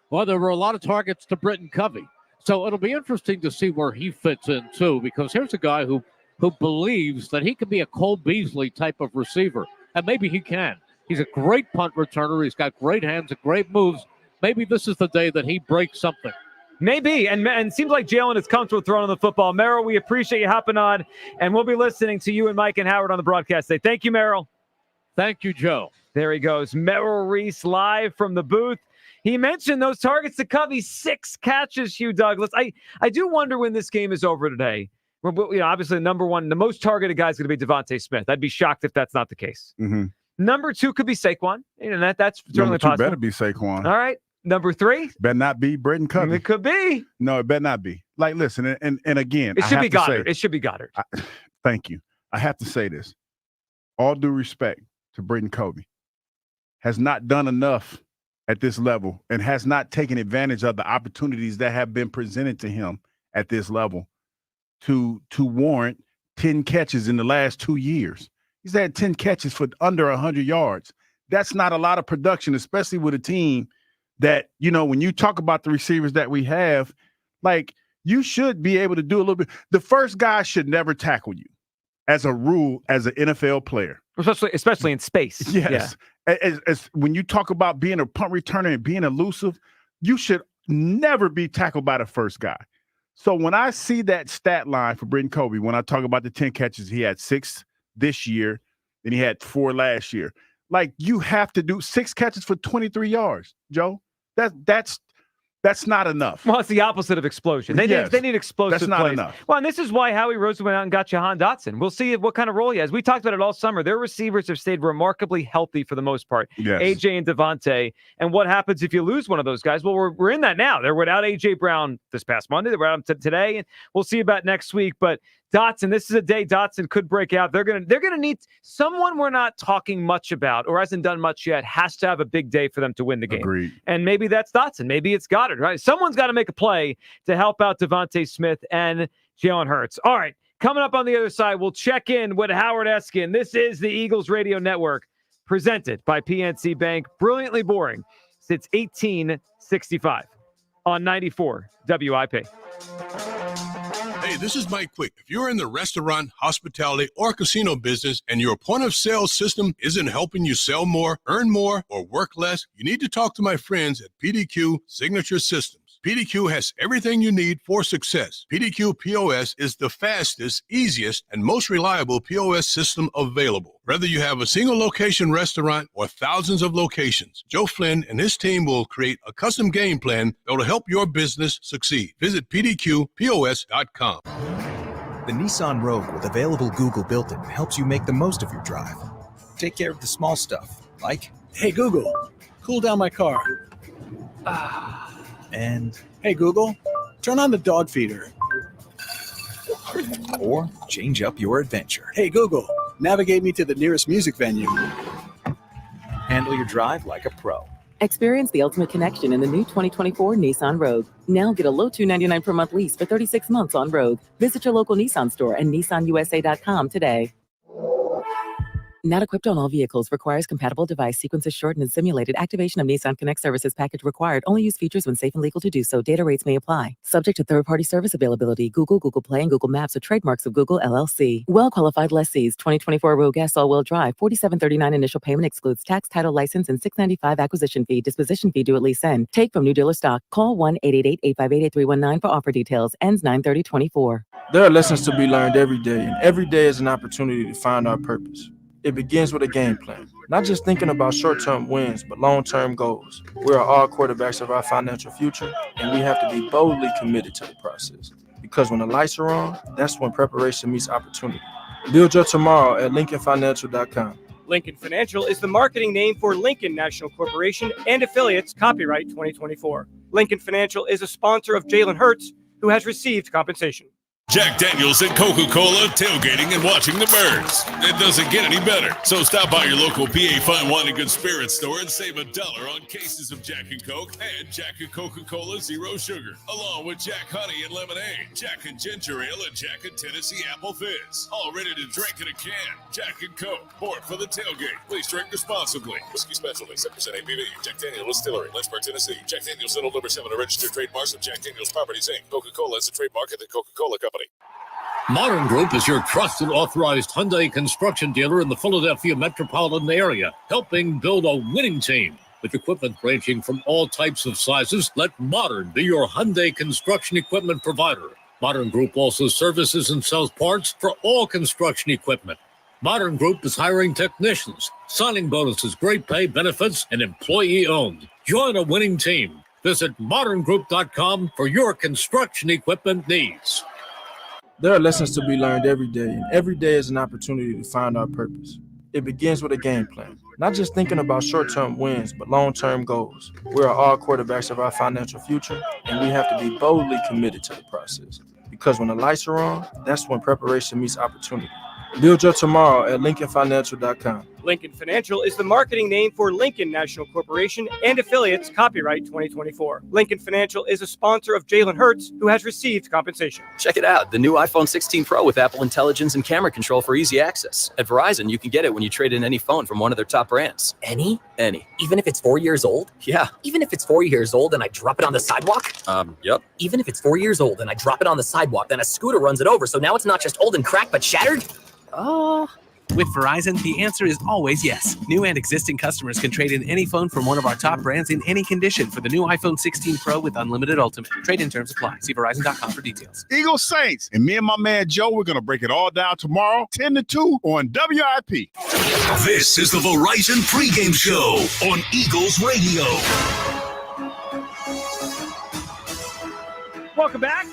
Well, there were a lot of targets to Britton Covey. So it'll be interesting to see where he fits in, too, because here's a guy who believes that he can be a Cole Beasley type of receiver, and maybe he can. He's a great punt returner. He's got great hands and great moves. Maybe this is the day that he breaks something. Maybe, and it seems like Jalen is comfortable throwing the football. Merrill, we appreciate you hopping on, and we'll be listening to you and Mike and Howard on the broadcast today. Thank you, Merrill. Thank you, Joe. There he goes. Merrill Reese live from the booth. He mentioned those targets to Covey, 6 catches, Hugh Douglas. I do wonder when this game is over today. Obviously, number one, the most targeted guy is going to be Devontae Smith. I'd be shocked if that's not the case. Mm-hmm. Number 2 could be Saquon. That's certainly possible. Better be Saquon. All right. Number 3? Better not be Britton Covey. It could be. No, it better not be. Like, listen, and again, it should be Goddard. It should be Goddard. Thank you. I have to say this. All due respect to Britton Covey, has not done enough at this level and has not taken advantage of the opportunities that have been presented to him at this level to warrant 10 catches in the last 2 years. He's had 10 catches for under 100 yards. That's not a lot of production, especially with a team that, when you talk about the receivers that we have, like, you should be able to do a little bit. The first guy should never tackle you as a rule as an NFL player. Especially in space. Yes. Yeah. As when you talk about being a punt returner and being elusive, you should never be tackled by the first guy. So when I see that stat line for Britton Covey, when I talk about the 10 catches, he had 6 this year, and he had 4 last year. Like, you have to do 6 catches for 23 yards, Joe. That's That's not enough. Well, it's the opposite of explosion. They need explosive That's not plays. enough. Well, and this is why Howie Roseman went out and got Jahan Dotson. We'll see what kind of role he has. We talked about it all summer. Their receivers have stayed remarkably healthy for the most part. Yes. AJ and Devontae. And what happens if you lose one of those guys? Well, we're in that now. They're without AJ Brown this past Monday. They're without him today. And we'll see about next week. But Dotson, this is a day Dotson could break out. They're gonna need someone we're not talking much about or hasn't done much yet has to have a big day for them to win the game. Agreed. And maybe that's Dotson. Maybe it's Goddard, right? Someone's got to make a play to help out Devontae Smith and Jalen Hurts. All right, coming up on the other side, we'll check in with Howard Eskin. This is the Eagles Radio Network presented by PNC Bank. Brilliantly boring since 1865 on 94 WIP. Hey, this is Mike Quick. If you're in the restaurant, hospitality, or casino business and your point of sale system isn't helping you sell more, earn more, or work less, you need to talk to my friends at PDQ Signature Systems. PDQ has everything you need for success. PDQ POS is the fastest, easiest, and most reliable POS system available. Whether you have a single location restaurant or thousands of locations, Joe Flynn and his team will create a custom game plan that will help your business succeed. Visit PDQPOS.com. The Nissan Rogue with available Google built-in helps you make the most of your drive. Take care of the small stuff, like, Hey, Google, cool down my car. and Hey, Google, turn on the dog feeder. or change up your adventure. Hey, Google, navigate me to the nearest music venue. Handle your drive like a pro. Experience the ultimate connection in the new 2024 Nissan Rogue. Now get a low $299 per month lease for 36 months on Rogue. Visit your local Nissan store and nissanusa.com today. Not equipped on all vehicles. Requires compatible device. Sequences shortened and simulated. Activation of Nissan Connect services package required. Only use features when safe and legal to do so. Data rates may apply. Subject to third-party service availability. Google, Google Play, and Google Maps are trademarks of Google LLC. Well-qualified lessees. 2024 Rogue S all-wheel drive. $47.39 initial payment excludes tax, title, license, and $695 acquisition fee. Disposition fee due at lease end. Take from new dealer stock. Call 1-888-858-8319 for offer details. Ends 9/30/24. There are lessons to be learned every day, and every day is an opportunity to find our purpose. It begins with a game plan, not just thinking about short-term wins, but long-term goals. We are all quarterbacks of our financial future, and we have to be boldly committed to the process. Because when the lights are on, that's when preparation meets opportunity. Build your tomorrow at LincolnFinancial.com. Lincoln Financial is the marketing name for Lincoln National Corporation and affiliates, copyright 2024. Lincoln Financial is a sponsor of Jalen Hurts, who has received compensation. Jack Daniels and Coca-Cola tailgating and watching the birds. It doesn't get any better. So stop by your local PA Fine Wine and Good Spirits store and save $1 on cases of Jack and Coke and Jack and Coca-Cola Zero Sugar, along with Jack Honey and Lemonade, Jack and Ginger Ale, and Jack and Tennessee Apple Fizz. All ready to drink in a can. Jack and Coke, poured for the tailgate. Please drink responsibly. Whiskey Specialty, 7% ABV. Jack Daniels Distillery, Lynchburg, Tennessee. Jack Daniels Little Number 7 are registered trademarks of Jack Daniels Properties, Inc. Coca-Cola is a trademark of the Coca-Cola Company. Modern Group is your trusted authorized Hyundai construction dealer in the Philadelphia metropolitan area, helping build a winning team. With equipment ranging from all types of sizes, let Modern be your Hyundai construction equipment provider. Modern Group also services and sells parts for all construction equipment. Modern Group is hiring technicians, signing bonuses, great pay, benefits, and employee-owned. Join a winning team. Visit moderngroup.com for your construction equipment needs. There are lessons to be learned every day, and every day is an opportunity to find our purpose. It begins with a game plan, not just thinking about short-term wins, but long-term goals. We are all quarterbacks of our financial future, and we have to be boldly committed to the process. Because when the lights are on, that's when preparation meets opportunity. Build your tomorrow at LincolnFinancial.com. Lincoln Financial is the marketing name for Lincoln National Corporation and affiliates, copyright 2024. Lincoln Financial is a sponsor of Jalen Hurts, who has received compensation. Check it out, the new iPhone 16 Pro with Apple Intelligence and camera control for easy access. At Verizon, you can get it when you trade in any phone from one of their top brands. Any? Any. Even if it's 4 years old? Yeah. Even if it's 4 years old and I drop it on the sidewalk? Yep. Even if it's 4 years old and I drop it on the sidewalk, then a scooter runs it over, so now it's not just old and cracked, but shattered? With Verizon, the answer is always yes. New and existing customers can trade in any phone from one of our top brands in any condition for the new iPhone 16 Pro with unlimited Ultimate. Trade-in terms apply. See Verizon.com for details. Eagles Saints, and me and my man Joe, we're going to break it all down tomorrow, 10 to 2 on WIP. This is the Verizon pregame show on Eagles Radio. Welcome back.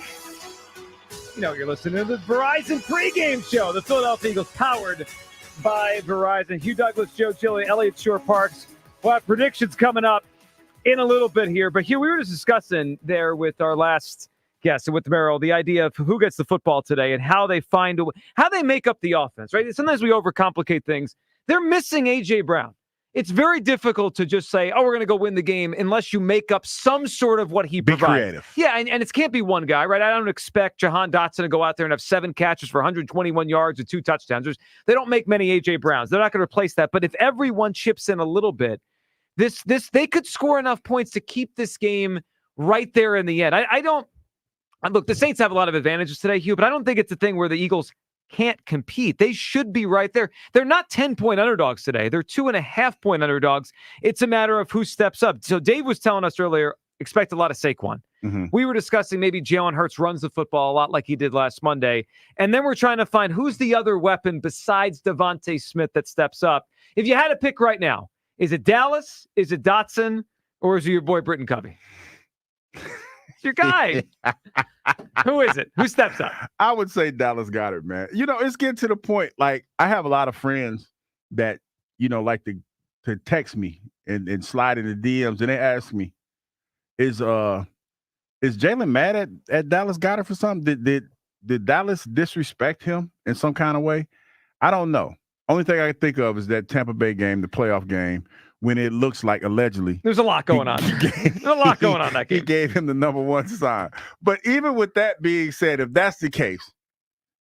You know, you're listening to the Verizon pregame show. The Philadelphia Eagles powered by Verizon. Hugh Douglas, Joe Giglio, Elliot Shore Parks. We'll have predictions coming up in a little bit here. But Hugh, we were just discussing there with our last guest and with Merrill the idea of who gets the football today and how they how they make up the offense, right? Sometimes we overcomplicate things. They're missing A.J. Brown. It's very difficult to just say, oh, we're going to go win the game unless you make up some sort of what he provides. Be creative. Yeah, and it can't be one guy, right? I don't expect Jahan Dotson to go out there and have 7 catches for 121 yards and 2 touchdowns. They don't make many A.J. Browns. They're not going to replace that. But if everyone chips in a little bit, they could score enough points to keep this game right there in the end. Look, the Saints have a lot of advantages today, Hugh, but I don't think it's a thing where the Eagles can't compete. They should be right there. They're not 10-point underdogs today. They're 2.5-point underdogs. It's a matter of who steps up. So Dave was telling us earlier, expect a lot of Saquon. Mm-hmm. We were discussing maybe Jalen Hurts runs the football a lot like he did last Monday. And then we're trying to find who's the other weapon besides Devontae Smith that steps up. If you had to pick right now, is it Dallas, is it Datsun, or is it your boy Britton Covey? It's your guy. Who is it? Who steps up? I would say Dallas Goddard, man. You know, it's getting to the point. Like, I have a lot of friends that, you know, like to text me and slide in the DMs, and they ask me, is Jalen mad at Dallas Goddard for something? Did Dallas disrespect him in some kind of way? I don't know. Only thing I can think of is that Tampa Bay game, the playoff game, when it looks like allegedly. There's a lot going on. There's a lot going on that game. He gave him the number 1 sign. But even with that being said, if that's the case,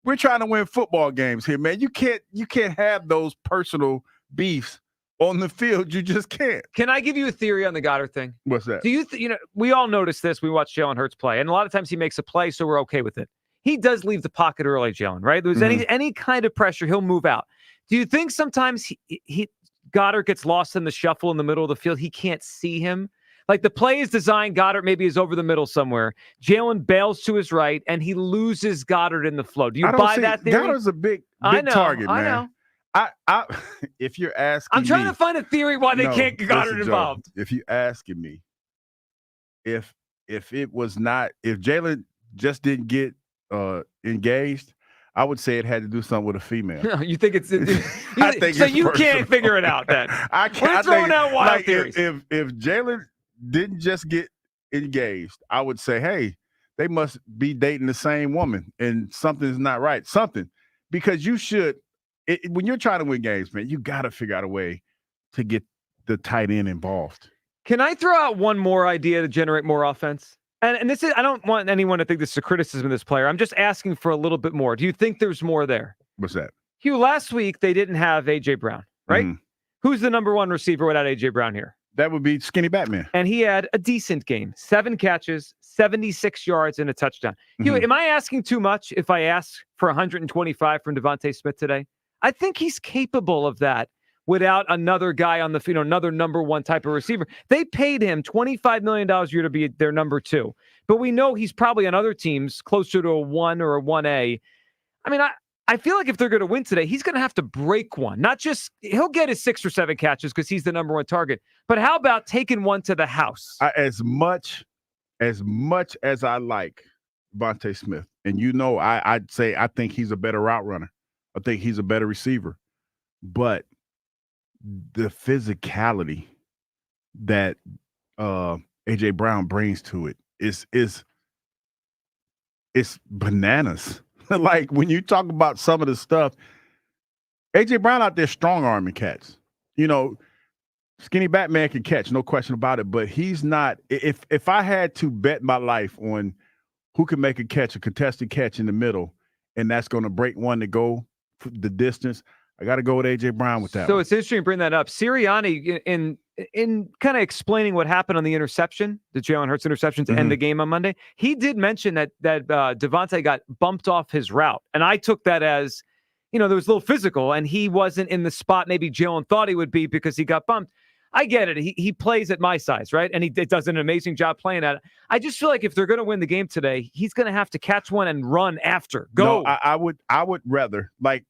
we're trying to win football games here, man. You can't have those personal beefs on the field. You just can't. Can I give you a theory on the Goddard thing? What's that? Do you we all notice this. We watch Jalen Hurts play, and a lot of times he makes a play, so we're okay with it. He does leave the pocket early, Jalen, right? There's any kind of pressure, he'll move out. Do you think sometimes Goddard gets lost in the shuffle in the middle of the field? He can't see him. Like the play is designed, Goddard maybe is over the middle somewhere. Jalen bails to his right, and he loses Goddard in the flow. Do you buy that theory? Goddard's a big target, man. I know. If you're asking I'm trying to find a theory why they can't get Goddard involved. If you're asking me, if Jalen just didn't get engaged, I would say it had to do something with a female. You think it's? You can't figure it out then. We're throwing out wild theories. If Jalen didn't just get engaged, I would say, hey, they must be dating the same woman, and something's not right. Something, because you should. When you're trying to win games, man, you got to figure out a way to get the tight end involved. Can I throw out one more idea to generate more offense? And this is, I don't want anyone to think this is a criticism of this player. I'm just asking for a little bit more. Do you think there's more there? What's that? Hugh, last week they didn't have A.J. Brown, right? Mm-hmm. Who's the number 1 receiver without A.J. Brown here? That would be Skinny Batman. And he had a decent game. 7 catches, 76 yards, and a touchdown. Mm-hmm. Hugh, am I asking too much if I ask for 125 from Devontae Smith today? I think he's capable of that without another guy on the field, another number 1 type of receiver. They paid him $25 million a year to be their number 2. But we know he's probably on other teams closer to a 1 or a 1A. I mean, I feel like if they're going to win today, he's going to have to break one. Not just, he'll get his 6 or 7 catches because he's the number 1 target. But how about taking one to the house? As much as I like Devontae Smith, and I'd say I think he's a better route runner. I think he's a better receiver. But the physicality that A.J. Brown brings to it is bananas. Like when you talk about some of the stuff, A.J. Brown out there strong arming cats. You know, Skinny Batman can catch, no question about it. But he's not. If I had to bet my life on who can make a contested catch in the middle, and that's going to break one to go the distance, I got to go with A.J. Brown with that. So it's interesting to bring that up. Sirianni, in kind of explaining what happened on the interception, the Jalen Hurts interception to end the game on Monday, he did mention that Devontae got bumped off his route. And I took that as, there was a little physical, and he wasn't in the spot maybe Jalen thought he would be because he got bumped. I get it. He plays at my size, right? And he does an amazing job playing at it. I just feel like if they're going to win the game today, he's going to have to catch one and run after. Go. No, I would rather, like,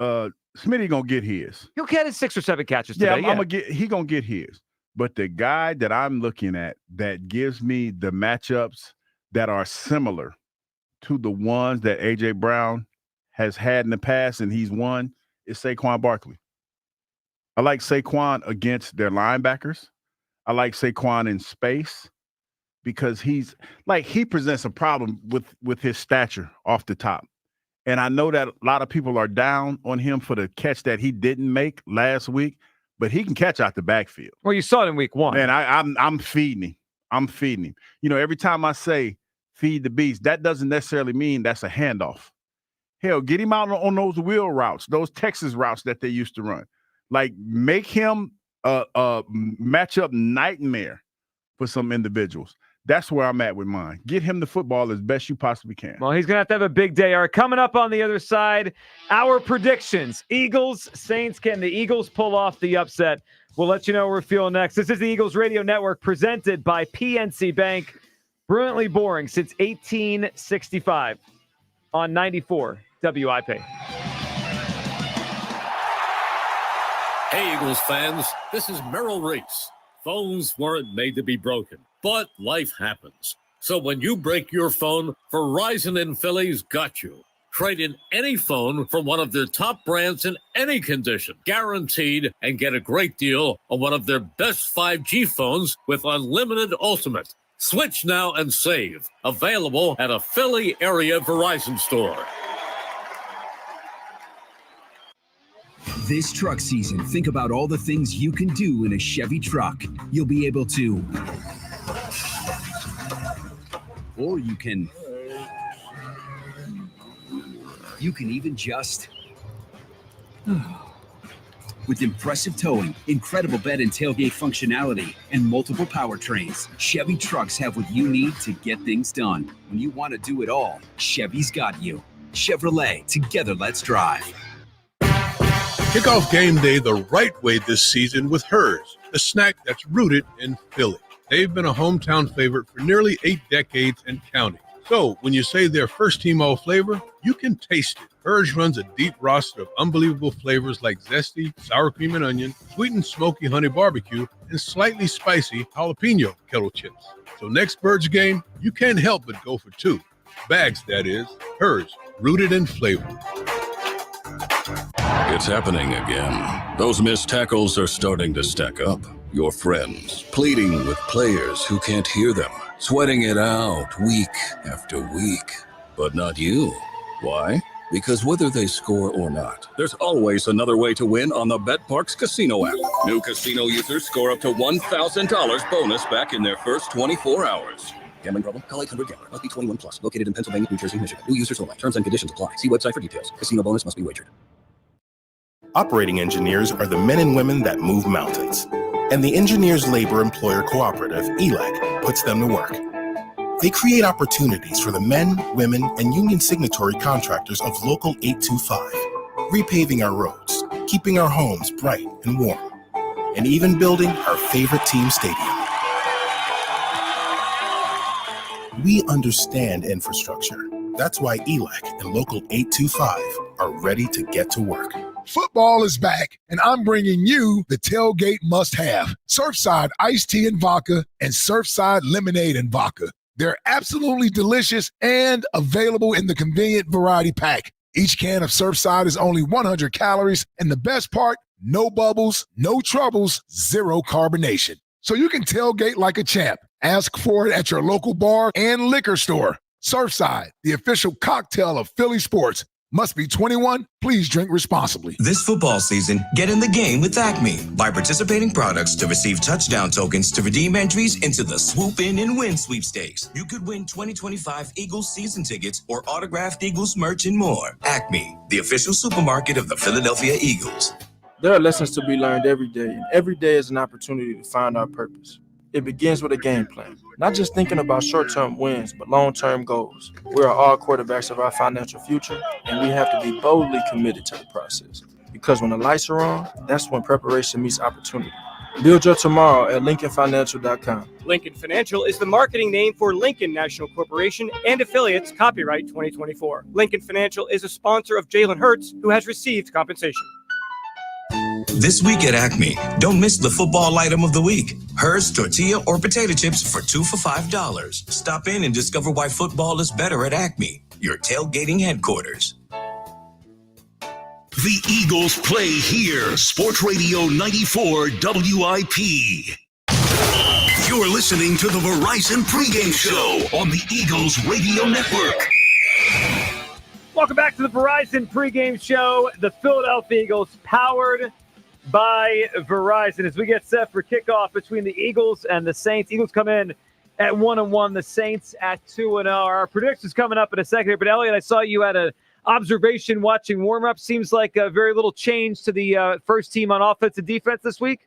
Smitty gonna get his. He'll get his 6 or 7 catches today. Yeah, he gonna get his. But the guy that I'm looking at that gives me the matchups that are similar to the ones that A.J. Brown has had in the past and he's won is Saquon Barkley. I like Saquon against their linebackers. I like Saquon in space because he presents a problem with his stature off the top. And I know that a lot of people are down on him for the catch that he didn't make last week, but he can catch out the backfield. Well, you saw it in week 1. Man, I'm feeding him. I'm feeding him. You know, every time I say feed the beast, that doesn't necessarily mean that's a handoff. Hell, get him out on those wheel routes, those Texas routes that they used to run. Like, make him a matchup nightmare for some individuals. That's where I'm at with mine. Get him the football as best you possibly can. Well, he's going to have a big day. All right, coming up on the other side, our predictions. Eagles, Saints. Can the Eagles pull off the upset? We'll let you know where we're feeling next. This is the Eagles Radio Network presented by PNC Bank. Brilliantly boring since 1865 on 94 WIP. Hey, Eagles fans, this is Merrill Reese. Phones weren't made to be broken, but life happens. So when you break your phone, Verizon in Philly's got you. Trade in any phone from one of their top brands in any condition, guaranteed, and get a great deal on one of their best 5G phones with unlimited ultimate. Switch now and save. Available at a Philly area Verizon store. This truck season, think about all the things you can do in a Chevy truck. You'll be able to, or you can even just, with impressive towing, incredible bed and tailgate functionality, and multiple powertrains, Chevy trucks have what you need to get things done. When you want to do it all, Chevy's got you. Chevrolet, together let's drive. Kick off game day the right way this season with Hers, a snack that's rooted in Philly. They've been a hometown favorite for nearly 8 decades and counting. So when you say their first team all flavor, you can taste it. Hers runs a deep roster of unbelievable flavors like zesty, sour cream and onion, sweet and smoky honey barbecue, and slightly spicy jalapeno kettle chips. So next Birds game, you can't help but go for 2. Bags, that is. Hers, rooted in flavor. It's happening again. Those missed tackles are starting to stack up. Your friends pleading with players who can't hear them, sweating it out week after week. But not you. Why? Because whether they score or not, there's always another way to win on the BetParx Casino app. New casino users score up to $1,000 bonus back in their first 24 hours. Gambling problem? Call 800-GAMBLER. Must be 21 plus. Located in Pennsylvania, New Jersey, Michigan. New users only. Terms and conditions apply. See website for details. Casino bonus must be wagered. Operating engineers are the men and women that move mountains. And the Engineers Labor Employer Cooperative, ELEC, puts them to work. They create opportunities for the men, women, and union signatory contractors of Local 825, repaving our roads, keeping our homes bright and warm, and even building our favorite team stadium. We understand infrastructure. That's why ELEC and Local 825 are ready to get to work. Football is back, and I'm bringing you the tailgate must-have. Surfside iced tea and vodka and Surfside lemonade and vodka. They're absolutely delicious and available in the convenient variety pack. Each can of Surfside is only 100 calories, and the best part, no bubbles, no troubles, zero carbonation. So you can tailgate like a champ. Ask for it at your local bar and liquor store. Surfside, the official cocktail of Philly sports. Must be 21. Please drink responsibly. This football season, get in the game with Acme. Buy participating products to receive touchdown tokens to redeem entries into the Swoop In and Win sweepstakes. You could win 2025 Eagles season tickets or autographed Eagles merch and more. Acme, the official supermarket of the Philadelphia Eagles. There are lessons to be learned every day, and every day is an opportunity to find our purpose. It begins with a game plan, not just thinking about short-term wins, but long-term goals. We are all quarterbacks of our financial future, and we have to be boldly committed to the process. Because when the lights are on, that's when preparation meets opportunity. Build your tomorrow at LincolnFinancial.com. Lincoln Financial is the marketing name for Lincoln National Corporation and affiliates, copyright 2024. Lincoln Financial is a sponsor of Jalen Hurts, who has received compensation. This week at Acme, don't miss the football item of the week. Hers tortilla or potato chips for 2 for $5. Stop in and discover why football is better at Acme, your tailgating headquarters. The Eagles play here. Sports Radio 94 WIP. You're listening to the Verizon Pregame Show on the Eagles Radio Network. Welcome back to the Verizon Pregame Show. The Philadelphia Eagles powered by Verizon as we get set for kickoff between the Eagles and the Saints. Eagles come in at 1-1, the Saints at 2-0. Our predictions coming up in a second here, but Elliot, I saw you had an observation watching warm-up. Seems like a very little change to the first team on offense and defense this week.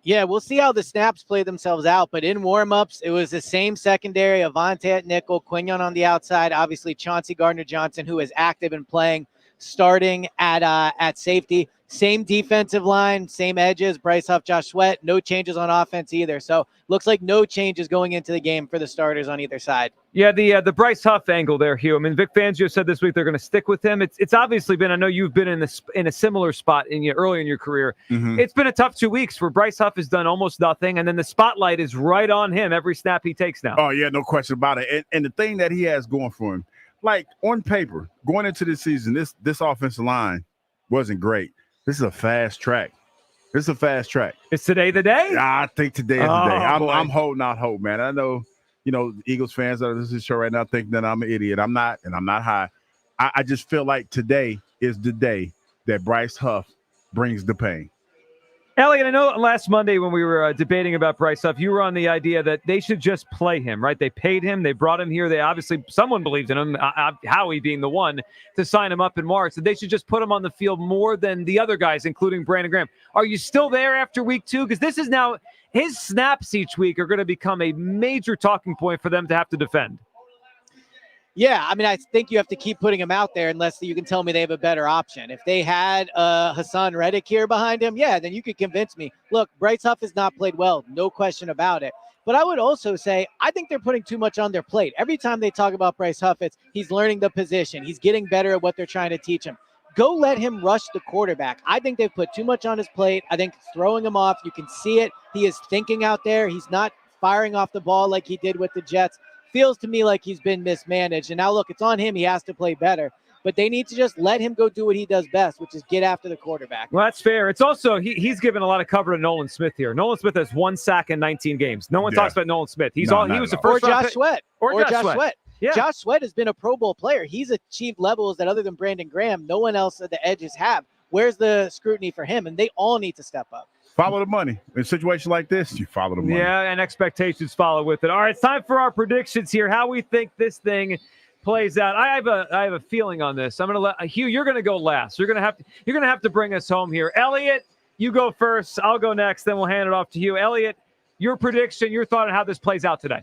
Yeah, we'll see how the snaps play themselves out, but in warm-ups, it was the same secondary, Avante at nickel, Quignon on the outside, obviously Chauncey Gardner-Johnson, who is active and playing, starting at safety. Same defensive line, same edges, Bryce Huff, Josh Sweat, no changes on offense either. So looks like no changes going into the game for the starters on either side. Yeah, the Bryce Huff angle there, Hugh. I mean, Vic Fangio said this week they're going to stick with him. It's obviously been, I know you've been in a similar spot early in your career. Mm-hmm. It's been a tough 2 weeks where Bryce Huff has done almost nothing, and then the spotlight is right on him every snap he takes now. Oh, yeah, no question about it. And the thing that he has going for him, like on paper, going into this season, this offensive line wasn't great. This is a fast track. Is today the day? I think today is the day. I'm holding out hope, man. I know, Eagles fans that are listening to the show right now think that I'm an idiot. I'm not, and I'm not high. I just feel like today is the day that Bryce Huff brings the pain. Elliot, I know last Monday when we were debating about Bryce Huff, you were on the idea that they should just play him, right? They paid him. They brought him here. They obviously, someone believed in him, Howie being the one to sign him up in March. That they should just put him on the field more than the other guys, including Brandon Graham. Are you still there after week 2? Because this is now, his snaps each week are going to become a major talking point for them to have to defend. Yeah, I mean, I think you have to keep putting him out there unless you can tell me they have a better option. If they had Hassan Reddick here behind him, yeah, then you could convince me. Look, Bryce Huff has not played well, no question about it. But I would also say I think they're putting too much on their plate. Every time they talk about Bryce Huff, he's learning the position. He's getting better at what they're trying to teach him. Go let him rush the quarterback. I think they've put too much on his plate. I think throwing him off, you can see it. He is thinking out there. He's not firing off the ball like he did with the Jets. Feels to me like he's been mismanaged. And now, look, it's on him. He has to play better. But they need to just let him go do what he does best, which is get after the quarterback. Well, that's fair. It's also, he's given a lot of cover to Nolan Smith here. Nolan Smith has 1 sack in 19 games. No one talks about Nolan Smith. He was the first or Josh Sweat. Or Josh Sweat. Yeah. Josh Sweat has been a Pro Bowl player. He's achieved levels that other than Brandon Graham, no one else at the edges have. Where's the scrutiny for him? And they all need to step up. Follow the money. In a situation like this, you follow the money. Yeah, and expectations follow with it. All right, it's time for our predictions here, how we think this thing plays out. I have a feeling on this. I'm going to let Hugh, you're going to go last. You're going to have to bring us home here. Elliot, you go first. I'll go next, then we'll hand it off to you. Elliot, your prediction, your thought on how this plays out today.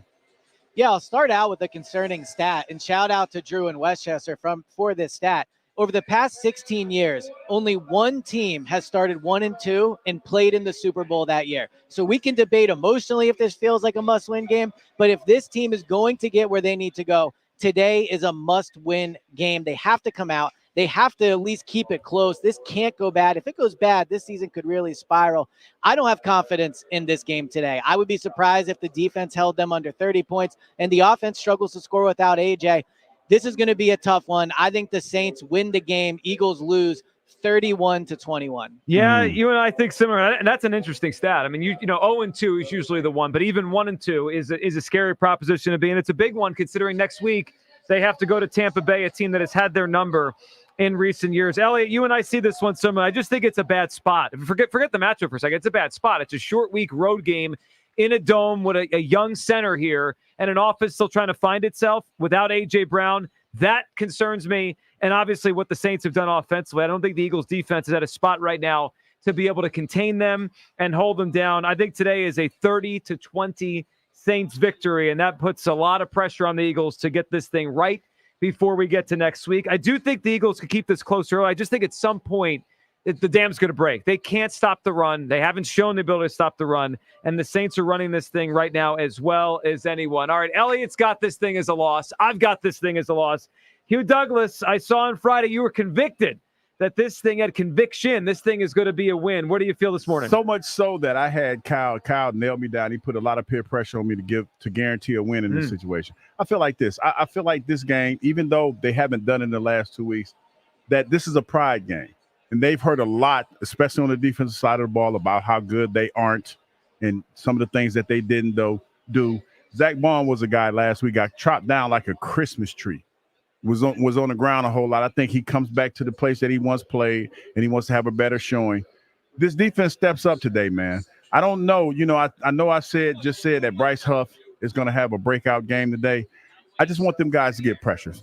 Yeah, I'll start out with a concerning stat, and shout out to Drew and Westchester for this stat. Over the past 16 years, only one team has started 1-2 and played in the Super Bowl that year. So we can debate emotionally if this feels like a must-win game, but if this team is going to get where they need to go, today is a must-win game. They have to come out. They have to at least keep it close. This can't go bad. If it goes bad, this season could really spiral. I don't have confidence in this game today. I would be surprised if the defense held them under 30 points and the offense struggles to score without AJ. This is going to be a tough one. I think the Saints win the game. Eagles lose 31-21. Yeah, you and I think similar. And that's an interesting stat. I mean, 0-2 is usually the one, but even 1-2 is a scary proposition to be. And it's a big one considering next week they have to go to Tampa Bay, a team that has had their number in recent years. Elliot, you and I see this one similar. I just think it's a bad spot. Forget the matchup for a second. It's a bad spot. It's a short week road game in a dome with a young center here and an offense still trying to find itself without A.J. Brown. That concerns me. And obviously what the Saints have done offensively, I don't think the Eagles defense is at a spot right now to be able to contain them and hold them down. I think today is a 30-20 Saints victory, and that puts a lot of pressure on the Eagles to get this thing right before we get to next week. I do think the Eagles could keep this close early. I just think at some point the dam's going to break. They can't stop the run. They haven't shown the ability to stop the run, and the Saints are running this thing right now as well as anyone. All right, Elliot's got this thing as a loss. I've got this thing as a loss. Hugh Douglas, I saw on Friday you were convicted that this thing had conviction. This thing is going to be a win. What do you feel this morning? So much so that I had Kyle nailed me down. He put a lot of peer pressure on me to guarantee a win in this situation. I feel like this. I feel like this game, even though they haven't done it in the last 2 weeks, that this is a pride game. And they've heard a lot, especially on the defensive side of the ball, about how good they aren't and some of the things that they didn't do. Zach Bond was a guy last week, got chopped down like a Christmas tree. Was on the ground a whole lot. I think he comes back to the place that he once played, and he wants to have a better showing. This defense steps up today, man. I don't know. I know I just said that Bryce Huff is going to have a breakout game today. I just want them guys to get pressures.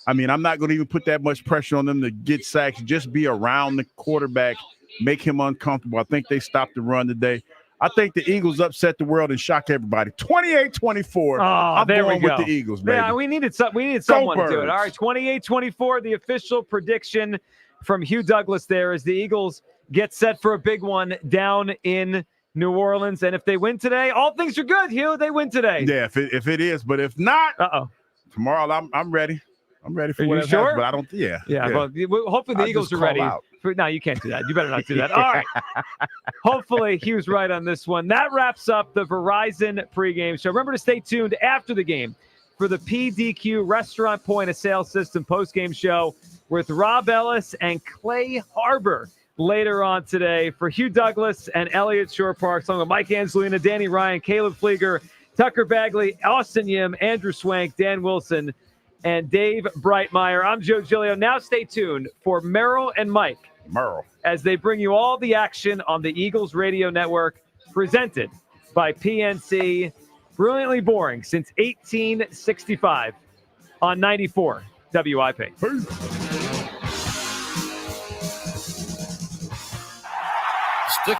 I mean, I'm not going to even put that much pressure on them to get sacks. Just be around the quarterback, make him uncomfortable. I think they stopped the run today. I think the Eagles upset the world and shock everybody. 28-24. I'm there going we go. with the Eagles, baby. Yeah, we needed someone to do it. All right, 28-24, the official prediction from Hugh Douglas there as the Eagles get set for a big one down in New Orleans. And if they win today, all things are good, Hugh. They win today. Yeah, if it is. But if not, tomorrow I'm ready. I'm ready for whatever happens, but I don't. Yeah. Well, hopefully the Eagles are ready. No, you can't do that. You better not do that. All right. Hopefully Hugh's right on this one. That wraps up the Verizon pregame show. Remember to stay tuned after the game for the PDQ Restaurant Point of Sale System postgame show with Rob Ellis and Clay Harbor later on today. For Hugh Douglas and Elliot Shore Parks, along with Mike Angelina, Danny Ryan, Caleb Flieger, Tucker Bagley, Austin Yim, Andrew Swank, Dan Wilson, and Dave Breitmeyer. I'm Joe Giglio. Now stay tuned for Merrill and Mike. As they bring you all the action on the Eagles Radio Network, presented by PNC. Brilliantly boring since 1865 on 94 WIP. Peace.